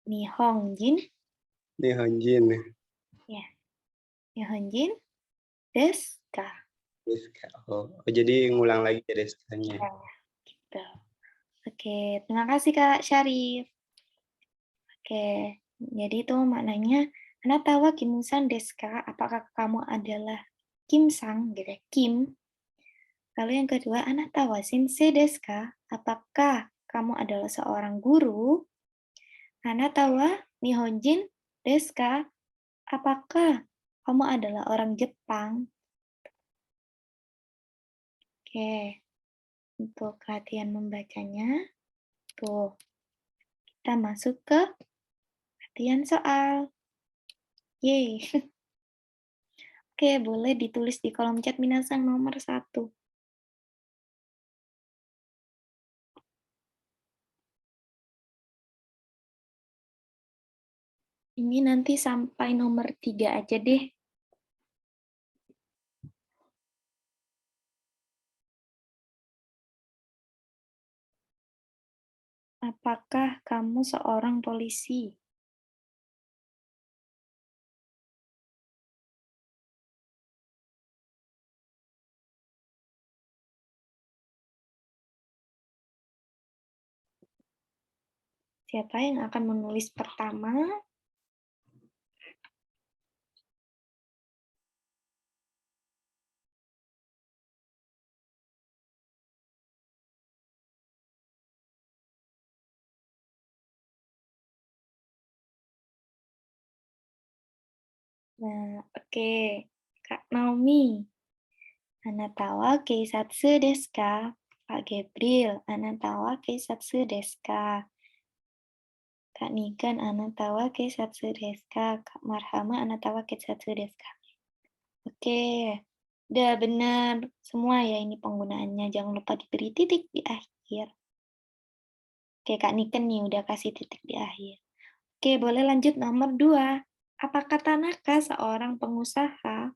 Nihonjin. nihonjin Ya, Nihonjin desu ka? desu ka. Jadi ngulang lagi ya desanya. Ya, gitu. Oke, terima kasih Kak Syarif. Oke, jadi itu maknanya Anatawa kimusan desu ka? Apakah kamu adalah Kim Sang, gitu ya, Kim. Lalu yang kedua, Anatawa sensei desu ka? Apakah kamu adalah seorang guru? Anatawa nihonjin desu ka? Apakah kamu adalah orang Jepang? Oke, untuk latihan membacanya, tuh, kita masuk ke latihan soal. Yeay. Oke, boleh ditulis di kolom chat minasang nomor 1. Ini nanti sampai nomor 3 aja deh. Apakah kamu seorang polisi? Siapa yang akan menulis pertama? Nah, oke. Kak Naomi. Anatawa keisatsu desu ka? Kak Gabriel. Anatawa keisatsu desu ka? Kak Niken. Anatawa keisatsu desu ka? Kak Marhama. Anatawa keisatsu desu ka? Oke. Udah benar semua ya ini penggunaannya. Jangan lupa diberi titik di akhir. Oke, Kak Niken nih udah kasih titik di akhir. Oke, boleh lanjut nomor 2. Apakah Tanaka seorang pengusaha?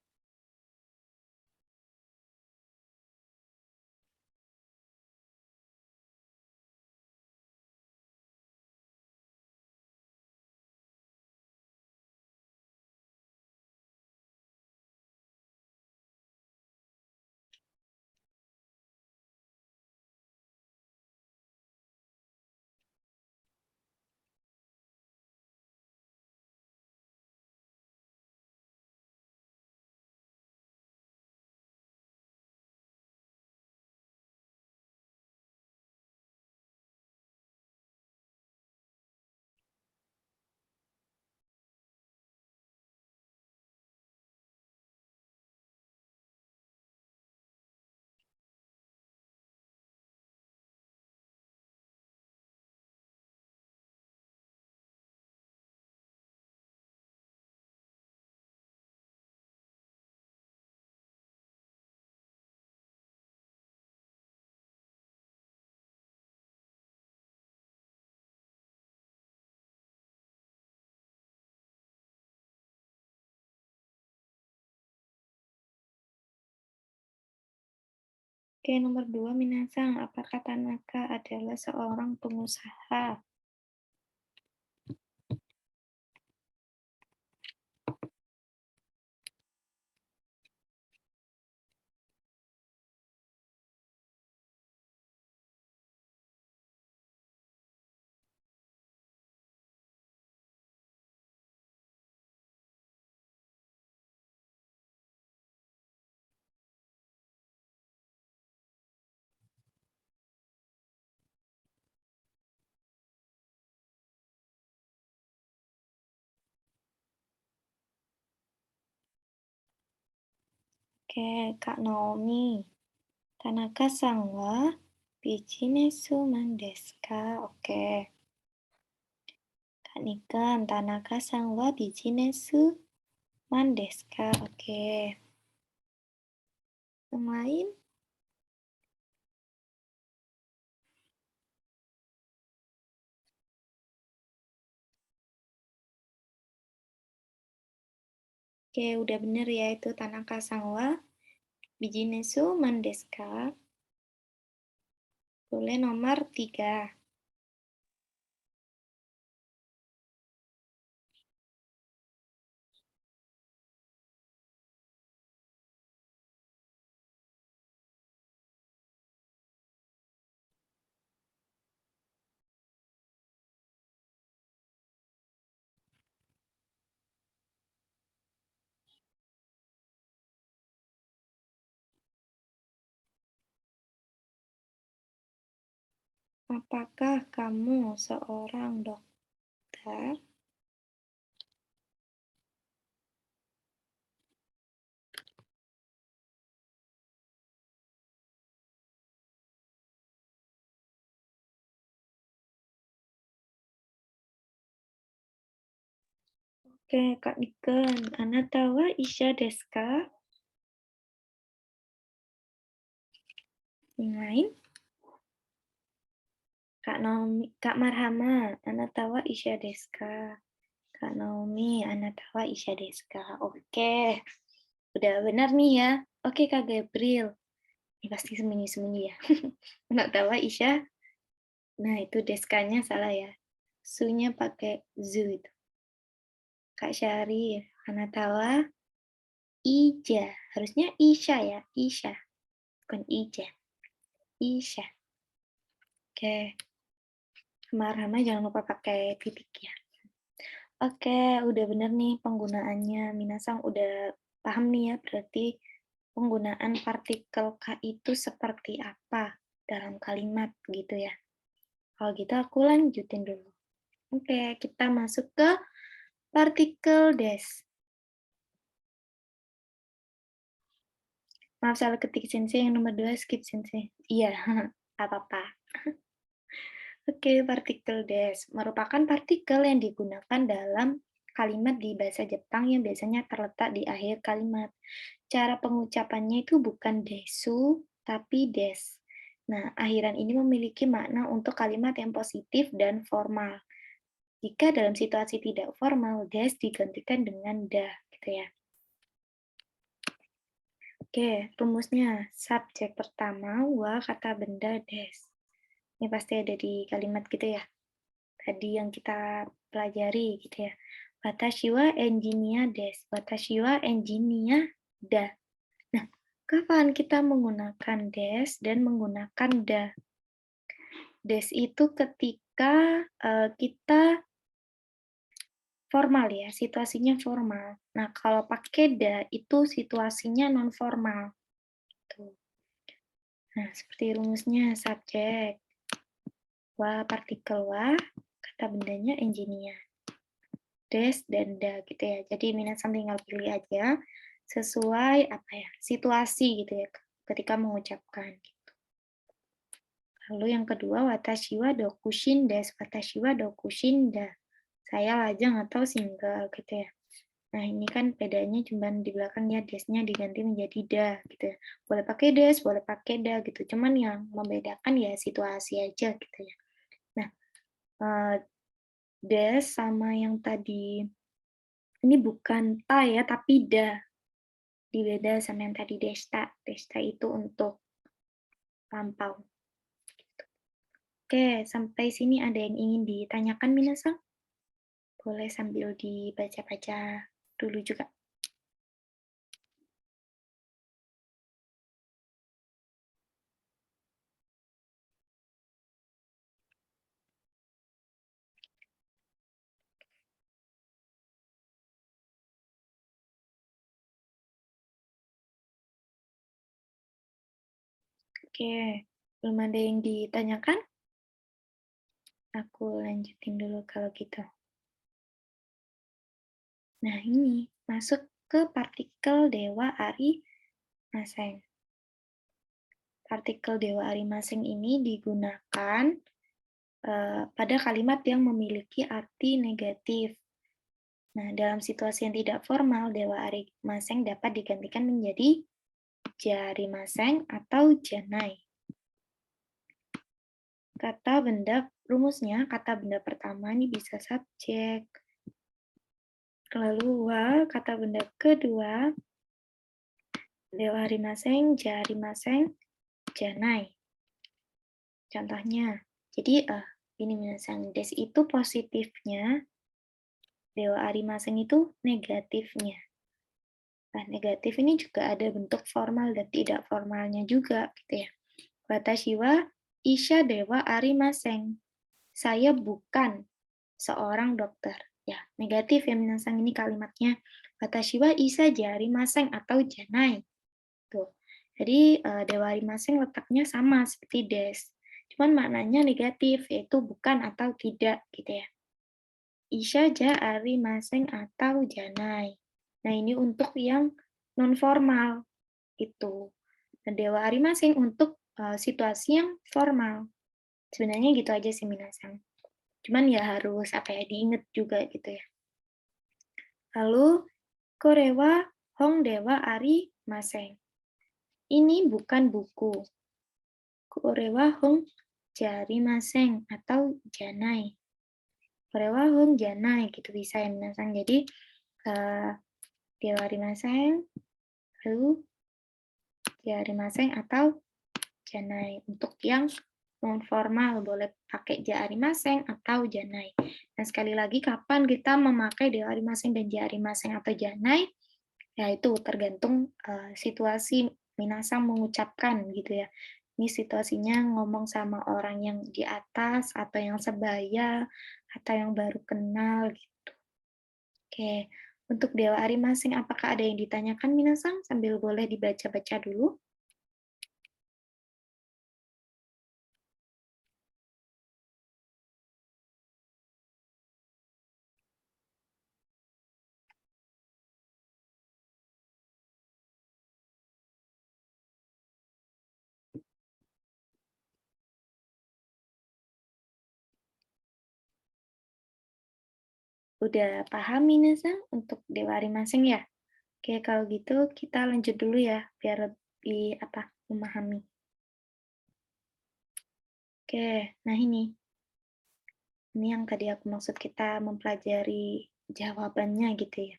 Oke, nomor 2, Minasang, apakah Tanaka adalah seorang pengusaha? Oke, Kak Naomi. Tanaka-san wa businessman desu ka? Oke. Kak Niken, Tanaka-san wa businessman desu ka? Oke. Yang lain? Oke, udah bener ya itu Tanaka-san wa businessman desu ka? Boleh nomor 3. Apakah kamu seorang dokter? Oke, Kak Niken, anata wa isha desu ka? Yang lain? Kak Naomi, Kak Marhama, anata wa isha desu ka? Kak Naomi, anata wa isha desu ka? Oke, udah benar nih ya. Oke, Kak Gabriel. Ini pasti sembunyi-sembunyi ya. Anata wa isha. Nah, itu deskanya salah ya. Su-nya pakai zu itu. Kak Syarif, anata wa ija. Harusnya isha ya, isha. Bukan ija. Isha. Oke. Marhama jangan lupa pakai titik ya. Oke, udah bener nih penggunaannya. Minasang udah paham nih ya, berarti penggunaan partikel K itu seperti apa dalam kalimat gitu ya. Kalau gitu aku lanjutin dulu. Oke, kita masuk ke partikel des. Maaf salah ketik sensei, yang nomor 2 skip sensei. Iya, apa-apa. Oke, partikel des merupakan partikel yang digunakan dalam kalimat di bahasa Jepang yang biasanya terletak di akhir kalimat. Cara pengucapannya itu bukan desu, tapi des. Nah, akhiran ini memiliki makna untuk kalimat yang positif dan formal. Jika dalam situasi tidak formal, des digantikan dengan da, gitu ya. Oke, rumusnya. Subjek pertama, wa kata benda des. Ini pasti ada di kalimat gitu ya. Tadi yang kita pelajari gitu ya. Watashi wa engineer des. Watashi wa engineer da. Nah, kapan kita menggunakan des dan menggunakan da? Des itu ketika kita formal ya, situasinya formal. Nah, kalau pakai da itu situasinya non formal. Tuh. Nah, seperti rumusnya subjek. Wa partikel wa, kata bendanya engineer. Des dan da gitu ya. Jadi minasan tinggal pilih aja sesuai apa ya, situasi gitu ya ketika mengucapkan gitu. Lalu yang kedua watashi wa dokushin des, watashi wa dokushin da. Saya lajang atau single gitu ya. Nah, ini kan bedanya cuma di belakang ya, desnya diganti menjadi da gitu ya. Boleh pakai des, boleh pakai da gitu. Cuman yang membedakan ya situasi aja gitu ya. Nah, des sama yang tadi ini bukan ta ya, tapi da. Dibeda sama yang tadi desta. Desta itu untuk lampau. Oke, sampai sini ada yang ingin ditanyakan, Minasang? Boleh sambil dibaca-baca dulu juga. Oke, belum ada yang ditanyakan? Aku lanjutin dulu kalau gitu. Nah, ini masuk ke partikel Dewa Ari Maseng. Partikel Dewa Ari Maseng ini digunakan pada kalimat yang memiliki arti negatif. Nah, dalam situasi yang tidak formal, Dewa Ari Maseng dapat digantikan menjadi Jari Maseng atau Janai. Kata benda, rumusnya kata benda pertama ini bisa subjek. Lalu kata benda kedua, Dewa Ari Maseng, Jari Maseng, Janai. Contohnya, jadi ini Minasang, des itu positifnya, Dewa Ari Maseng itu negatifnya. Nah, negatif ini juga ada bentuk formal dan tidak formalnya juga, gitu ya. Watashi wa Isha Dewa Ari Maseng. Saya bukan seorang dokter. Ya, negatif ya Minasang, ini kalimatnya. Watashi wa Isha Jari Maseng atau Janai. Tuh. Jadi Dewa Ari Maseng letaknya sama seperti des. Cuman maknanya negatif, yaitu bukan atau tidak, gitu ya. Isha ja Ari Maseng atau Janai. Nah, ini untuk yang non-formal, itu. Dan Dewa Ari Maseng untuk situasi yang formal. Sebenarnya gitu aja sih Minasang. Cuman ya harus diingat juga gitu ya. Lalu, Korewa Hong Dewa Ari Maseng. Ini bukan buku. Korewa Hong Jari Maseng atau Janai. Korewa Hong Janai gitu bisa ya Minasang. Jadi Dewa Ari Maseng, lalu Jari Maseng atau Janai. Untuk yang non formal boleh pakai Jari Maseng atau Janai. Dan sekali lagi kapan kita memakai Dewa Ari Maseng dan Jari Maseng atau Janai? Ya itu tergantung situasi Minasang mengucapkan gitu ya. Ini situasinya ngomong sama orang yang di atas atau yang sebaya atau yang baru kenal gitu. Oke, untuk Dewa Ari Maseng apakah ada yang ditanyakan Minasang? Sambil boleh dibaca-baca dulu. Udah paham Minasang untuk Dewa Ari Maseng ya? Oke, kalau gitu kita lanjut dulu ya, biar lebih memahami. Oke, nah ini yang tadi aku maksud kita mempelajari jawabannya gitu ya.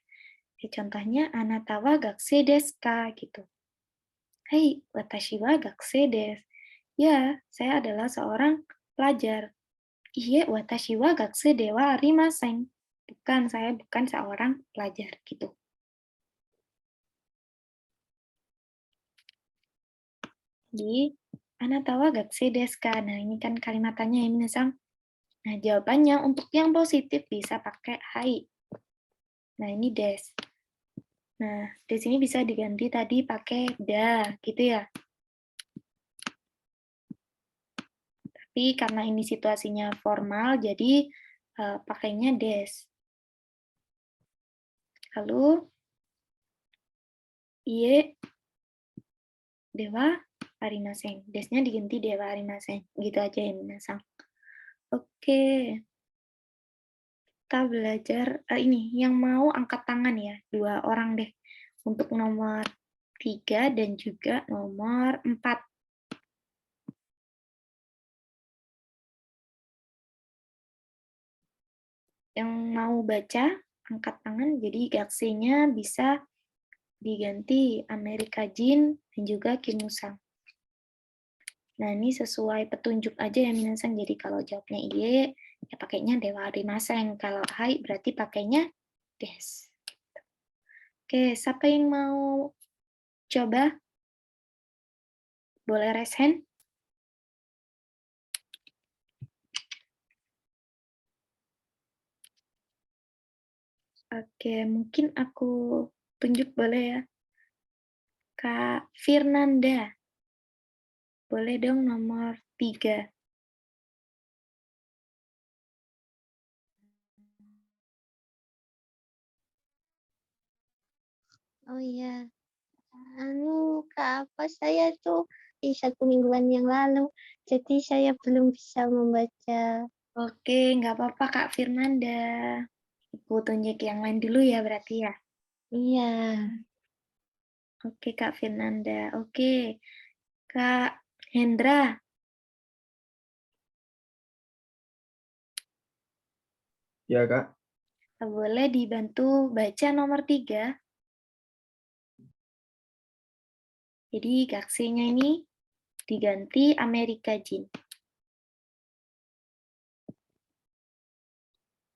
Contohnya, anata wa gakusei desu ka? Gitu. Hai, watashi wa gakusei desu. Ya, saya adalah seorang pelajar. Iye, watashi wa gakusei de wa arimasen. Bukan, saya bukan seorang pelajar. Gitu. Jadi, anata wa gakusei desu ka? Nah, ini kan kalimatannya ya, Minasang. Nah, jawabannya untuk yang positif bisa pakai hai. Nah, ini des. Nah, di sini bisa diganti tadi pakai da, gitu ya. Tapi karena ini situasinya formal, jadi pakainya des. Lalu, iye dewa arimasen. Desnya diganti dewa arimasen. Gitu aja ya, Minasang. Oke. Kita belajar, ini, yang mau angkat tangan ya, 2 orang deh. Untuk nomor 3 dan juga nomor 4. Yang mau baca, angkat tangan, jadi gaksinya bisa diganti Amerika Jin dan juga Kim Musang. Nah, ini sesuai petunjuk aja ya minasan. Jadi kalau jawabnya iye, ya pakainya dewa arimaseng. Kalau hai berarti pakainya des. Oke, siapa yang mau coba? Boleh raise hand? Oke, mungkin aku tunjuk boleh ya. Kak Firnanda. Boleh dong nomor 3. Oh iya, Kak, apa saya tuh di 1 mingguan yang lalu, jadi saya belum bisa membaca. Oke, nggak apa-apa Kak Firnanda. Aku tunjuk yang lain dulu ya berarti ya. Iya, Oke Kak Firnanda. Oke, Kak Hendra. Ya, Kak. Boleh dibantu baca nomor 3. Jadi gaksinya ini diganti Amerika Jin.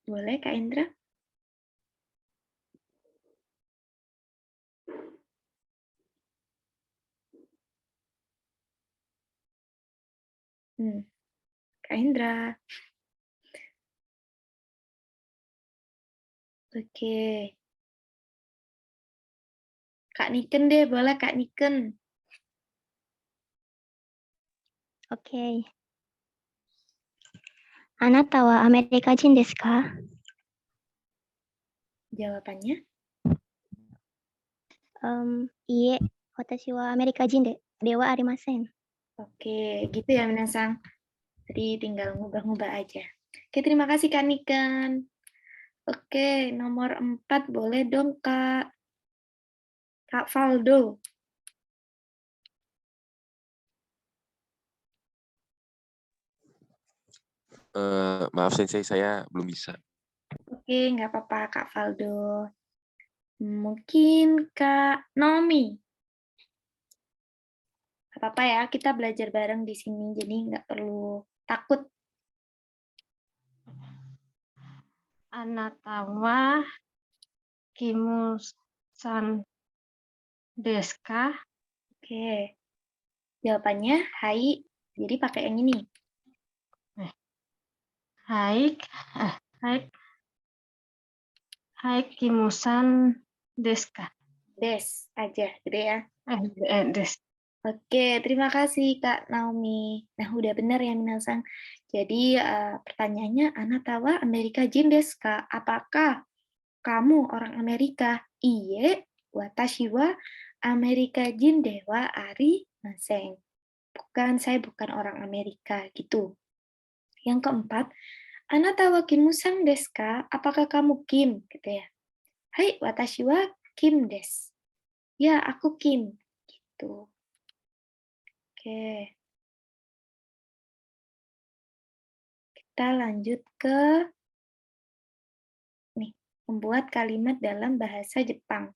Boleh Kak Hendra? Kak Hendra. Oke. Kak Niken deh, boleh Kak Niken. oke. Anata wa Amerika Jin desu ka? Jawabannya? Iye, watashi wa Amerika Jin dewa arimasen. Oke, gitu ya Minasang. Jadi tinggal ngubah-ngubah aja. Oke, terima kasih Kak Niken. Oke, nomor 4 boleh dong Kak Valdo. Maaf Sensei, saya belum bisa. Oke, nggak apa-apa Kak Valdo. Mungkin Kak Nomi. Nggak apa-apa ya, kita belajar bareng di sini, jadi nggak perlu takut. Anata wa Kimu-san desu ka? Oke, jawabannya hai. Jadi pakai yang ini. Hai, hai Kimu-san desu ka? Des aja, gitu ya. Des. Oke, terima kasih Kak Naomi. Nah, udah benar ya Minasang. Jadi pertanyaannya, Anatawa Amerika Jin desu ka? Apakah kamu orang Amerika? Iye, watashi wa Amerika Jin dewa ari maseng. Bukan, saya bukan orang Amerika gitu. Yang keempat, Anatawa Kimusang desu ka? Apakah kamu Kim? Gitu ya. Hai, watashi wa Kim desu. Ya, aku Kim. Gitu. Oke. Kita lanjut ke nih, membuat kalimat dalam bahasa Jepang.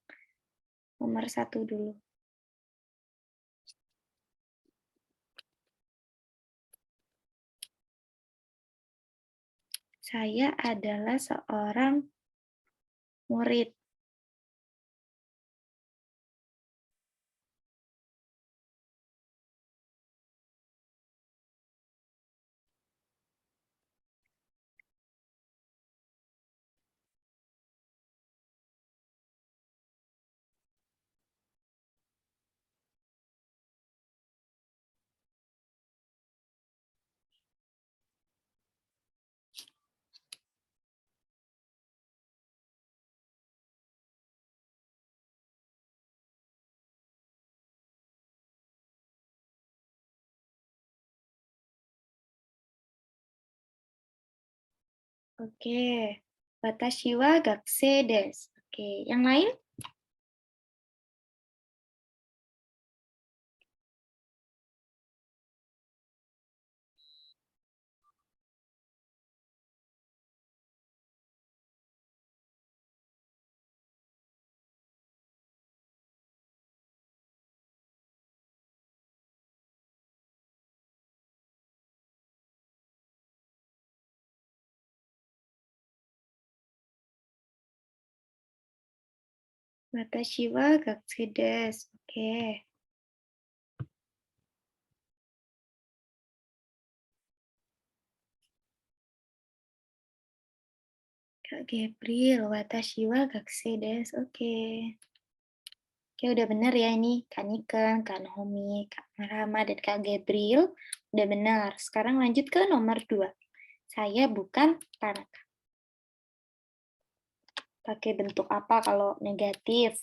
Nomor 1 dulu. Saya adalah seorang murid. Oke. Watashi wa gakusei desu. Oke, yang lain? Watashi wa gakusei desu. Oke. Kak Gabriel, watashi wa gakusei desu. Oke. Oke, udah benar ya ini Kak Niken, Kak Naomi, Kak Marhama, dan Kak Gabriel. Udah benar. Sekarang lanjut ke nomor 2. Saya bukan Tanaka. Pakai bentuk apa kalau negatif?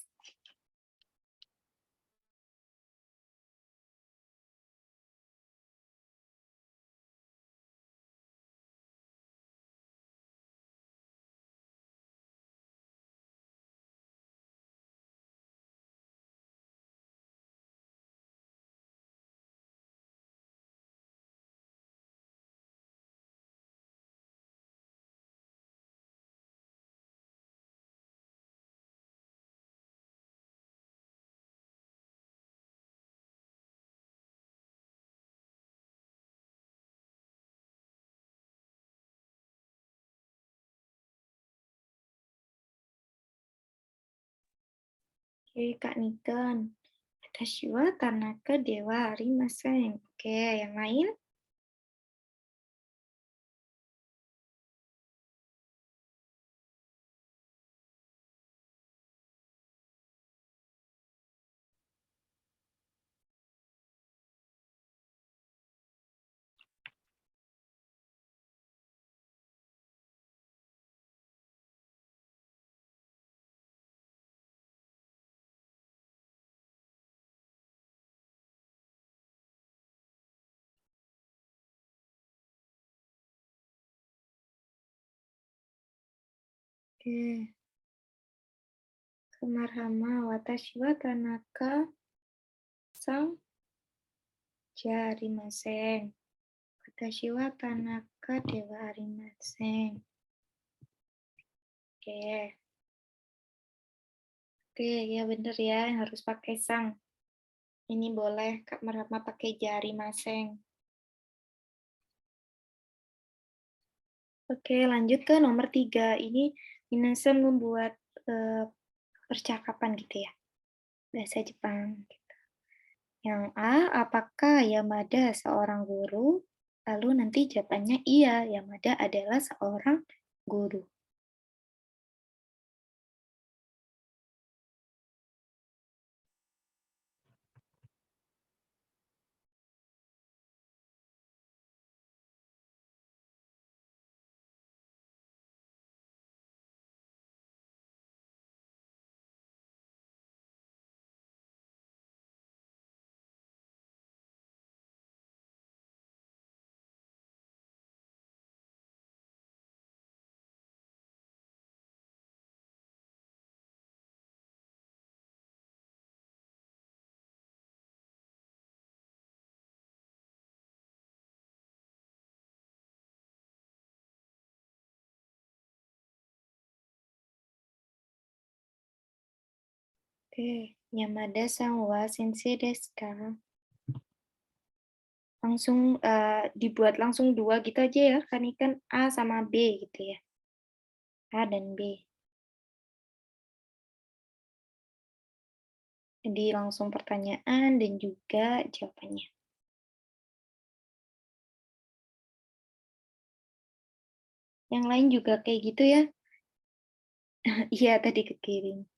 Oke, Kak Niken. Watashi wa Tanaka dewa arimasen. Oke, yang lain? Oke. Kemarhama, watashi wa Tanaka sang jarimasen. Watashi wa Tanaka dewa arimasen. Oke. Oke, ya bener ya, harus pakai sang. Ini boleh Kak Marhama pakai jari maseng. Oke, lanjut ke nomor 3. Ini minasan membuat percakapan gitu ya. Bahasa Jepang. Gitu. Yang A, apakah Yamada seorang guru? Lalu nanti jawabannya iya, Yamada adalah seorang guru. Oke, Yamada-san wa sensei desu ka? Langsung dibuat langsung 2 gitu aja ya, kan ini kan A sama B gitu ya. A dan B. Jadi langsung pertanyaan dan juga jawabannya. Yang lain juga kayak gitu ya. Iya, tadi kekirim.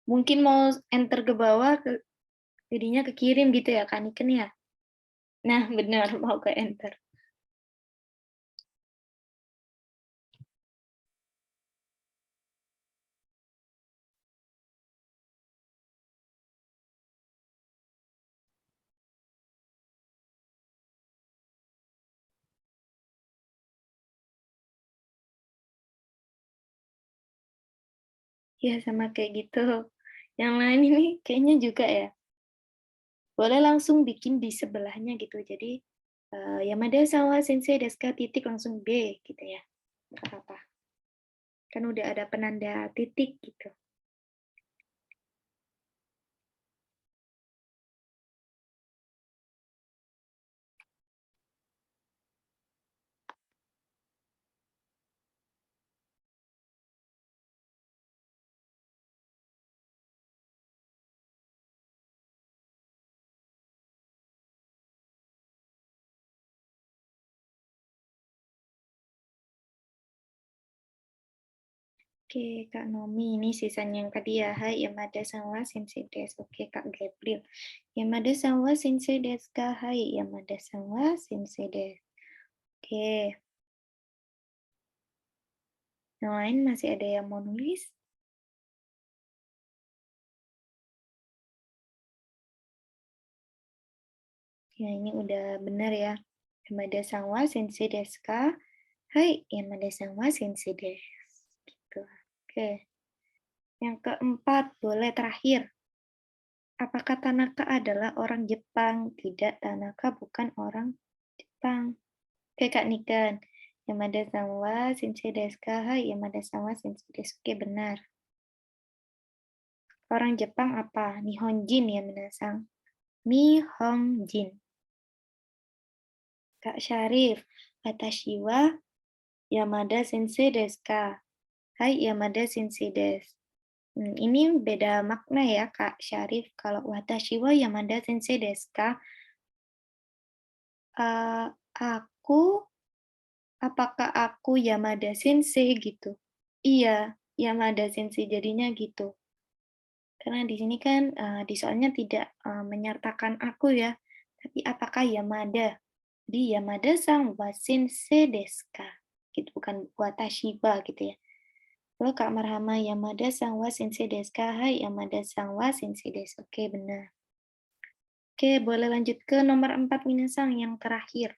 Mungkin mau enter ke bawah, jadinya kekirim gitu ya, Kak Niken ya? Nah, benar, mau ke enter. Ya, sama kayak gitu. Yang lain ini kayaknya juga ya. Boleh langsung bikin di sebelahnya gitu. Jadi, Yamada sama Sensei Deska titik langsung B gitu ya. Nggak apa-apa. Kan udah ada penanda titik gitu. Oke, Kak Nomi, ini sisanya yang tadi ya. Hai, Yamada-san wa sensei desu. Oke, Kak Gabriel. Yamada-san wa sensei desu ka? Hai, Yamada-san wa sensei desu. Oke. Yang lain masih ada yang mau nulis? Ya, ini udah benar ya. Yamada-san wa sensei desu ka? Hai, Yamada-san wa sensei desu. Gitu. Oke. Yang keempat, boleh terakhir. Apakah Tanaka adalah orang Jepang? Tidak, Tanaka bukan orang Jepang. Oke, Kak Niken. Yamada-san wa sensei desu ka? Hai, Yamada-san wa sensei desu. Oke, benar. Orang Jepang apa? Nihonjin ya, minasang. Nihonjin. Kak Syarif. Watashi wa Yamada sensei desu ka? Hai, Yamada sensei desu. Ini beda makna ya, Kak Syarif. Kalau watashi wa Yamada sensei desu ka? Apakah aku Yamada sensei gitu? Iya, Yamada sensei jadinya gitu. Karena di sini kan di soalnya tidak menyertakan aku ya, tapi apakah Yamada? Di Yamada-san wa sensei desu ka? Gitu, bukan watashi wa gitu ya. Kalau Kak Marhama, Yamada-san wa sensei desu ka? Hai, Yamada-san wa sensei desu. Oke, benar. Oke, boleh lanjut ke nomor 4 minasang yang terakhir.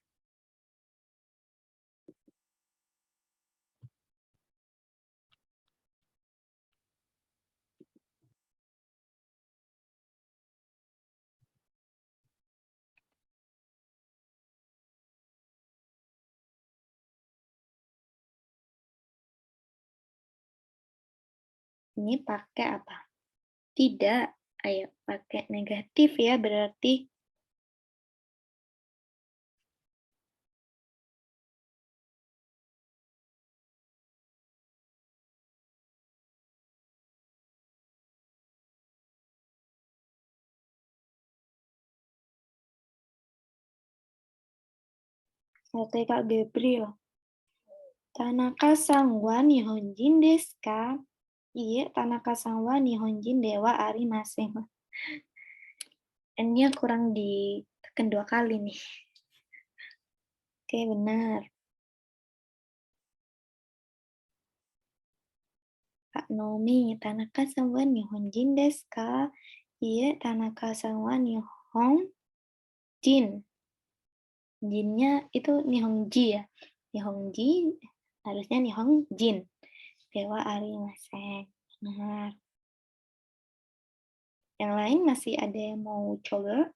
Ini pakai apa? Tidak. Ayo, pakai negatif ya berarti. Oke, Kak Gabriel. Tanaka-san wa Nihonjin desu ka? Iya, Tanaka-san wa Nihonjin dewa arimasen. N-nya kurang ditekan 2 kali nih. Oke, benar. Kak Nomi, Tanaka-san wa Nihonjin desu ka? Iya, Tanaka-san wa Nihonjin. Jinnya itu Nihonji ya. Nihonji harusnya Nihonjin. Dewa arimasen. Benar. Yang lain masih ada yang mau coba?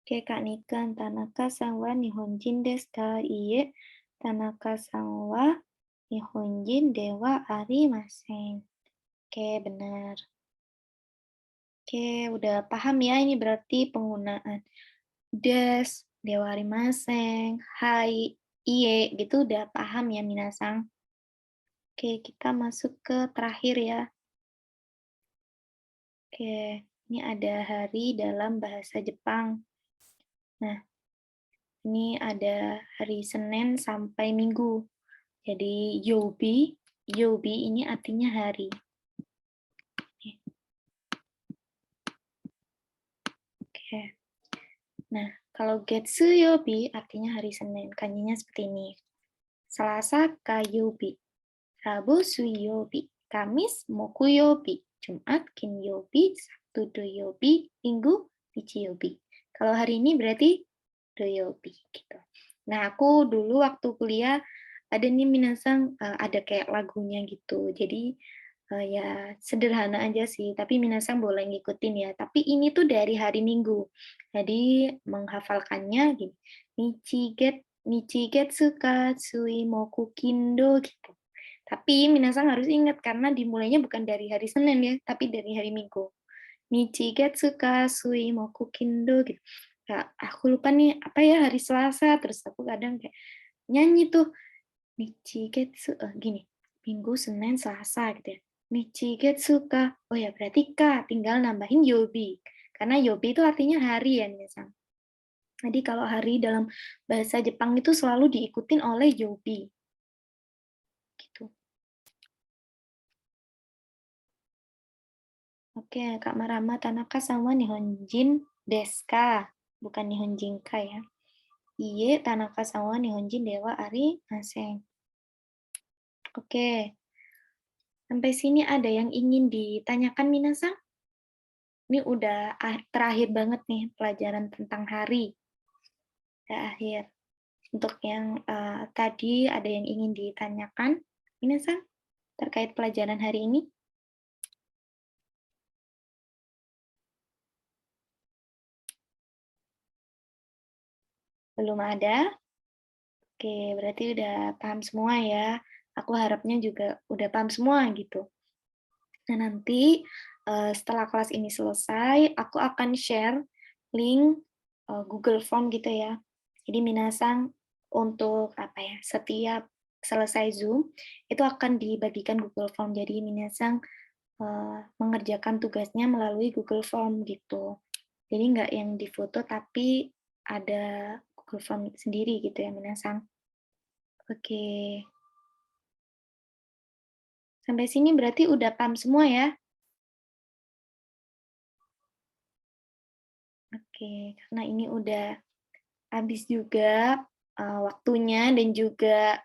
Oke, Kak Niken, Tanaka-san wa Nihonjin desu ka? Iye, Tanaka-san wa Nihonjin dewa arimasen. Oke, benar. Oke, udah paham ya, ini berarti penggunaan des, dewa arimasen, hai, iye, gitu udah paham ya, minasang. Oke, kita masuk ke terakhir ya. Oke, ini ada hari dalam bahasa Jepang. Nah, ini ada hari Senin sampai Minggu. Jadi yobi ini artinya hari. Oke. Nah, kalau getsu yobi artinya hari Senin. Kanjinya seperti ini. Selasa kayobi, Rabu suyobi, Kamis mokuyobi, Jumat kinyobi, Sabtu doyobi, Minggu nichiyobi. Kalau hari ini berarti doyobi gitu. Nah, aku dulu waktu kuliah ada nih minasang ada kayak lagunya gitu. Jadi ya sederhana aja sih, tapi minasang boleh ngikutin ya. Tapi ini tuh dari hari Minggu. Jadi menghafalkannya gini. Nichigetsu katsui moku kindo gitu. Tapi minasang harus ingat karena dimulainya bukan dari hari Senin ya, tapi dari hari Minggu. Nichigetsu kasui moku kindo gitu. Kayak aku lupa nih apa ya hari Selasa, terus aku kadang kayak nyanyi tuh Nichigetsu gini, Minggu, Senin, Selasa gitu ya. Nichigetsu ka. Oh ya berarti ka tinggal nambahin yobi. Karena yobi itu artinya hari ya minasan. Jadi kalau hari dalam bahasa Jepang itu selalu diikutin oleh yobi. Gitu. Oke, Kak Marama Tanaka sama Nihonjin desu ka. Bukan Nihonjin ka ya. Iye Tanaka sama Nihonjin dewa ari masen. Oke. Sampai sini ada yang ingin ditanyakan minasan? Ini udah terakhir banget nih pelajaran tentang hari. Udah akhir. Untuk yang tadi ada yang ingin ditanyakan, minasan, terkait pelajaran hari ini? Belum ada? Oke, berarti udah paham semua ya. Aku harapnya juga udah paham semua gitu. Nah, nanti setelah kelas ini selesai, aku akan share link Google Form gitu ya. Jadi minasang untuk apa ya, setiap selesai Zoom, itu akan dibagikan Google Form. Jadi minasang mengerjakan tugasnya melalui Google Form gitu. Jadi nggak yang difoto, tapi ada Google Form sendiri gitu ya minasang. Oke. Sampai sini berarti udah paham semua ya? Oke, karena ini udah habis juga waktunya dan juga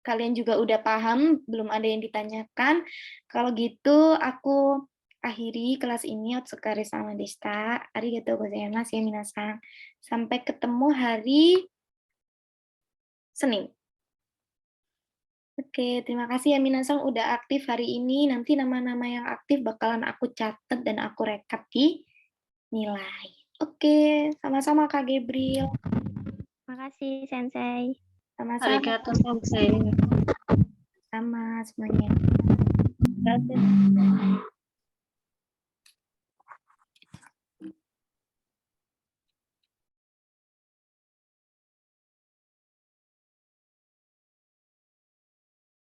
kalian juga udah paham, belum ada yang ditanyakan. Kalau gitu aku akhiri kelas ini. Otsukare sama deshita. Arigatou gozaimasu ya minasan. Sampai ketemu hari Senin. Oke, terima kasih ya minasan udah aktif hari ini. Nanti nama-nama yang aktif bakalan aku catat dan aku rekap di nilai. Oke, sama-sama Kak Gabriel. Makasih, Sensei. Sama-sama. Arigato sensei. Sama semuanya. Gracias.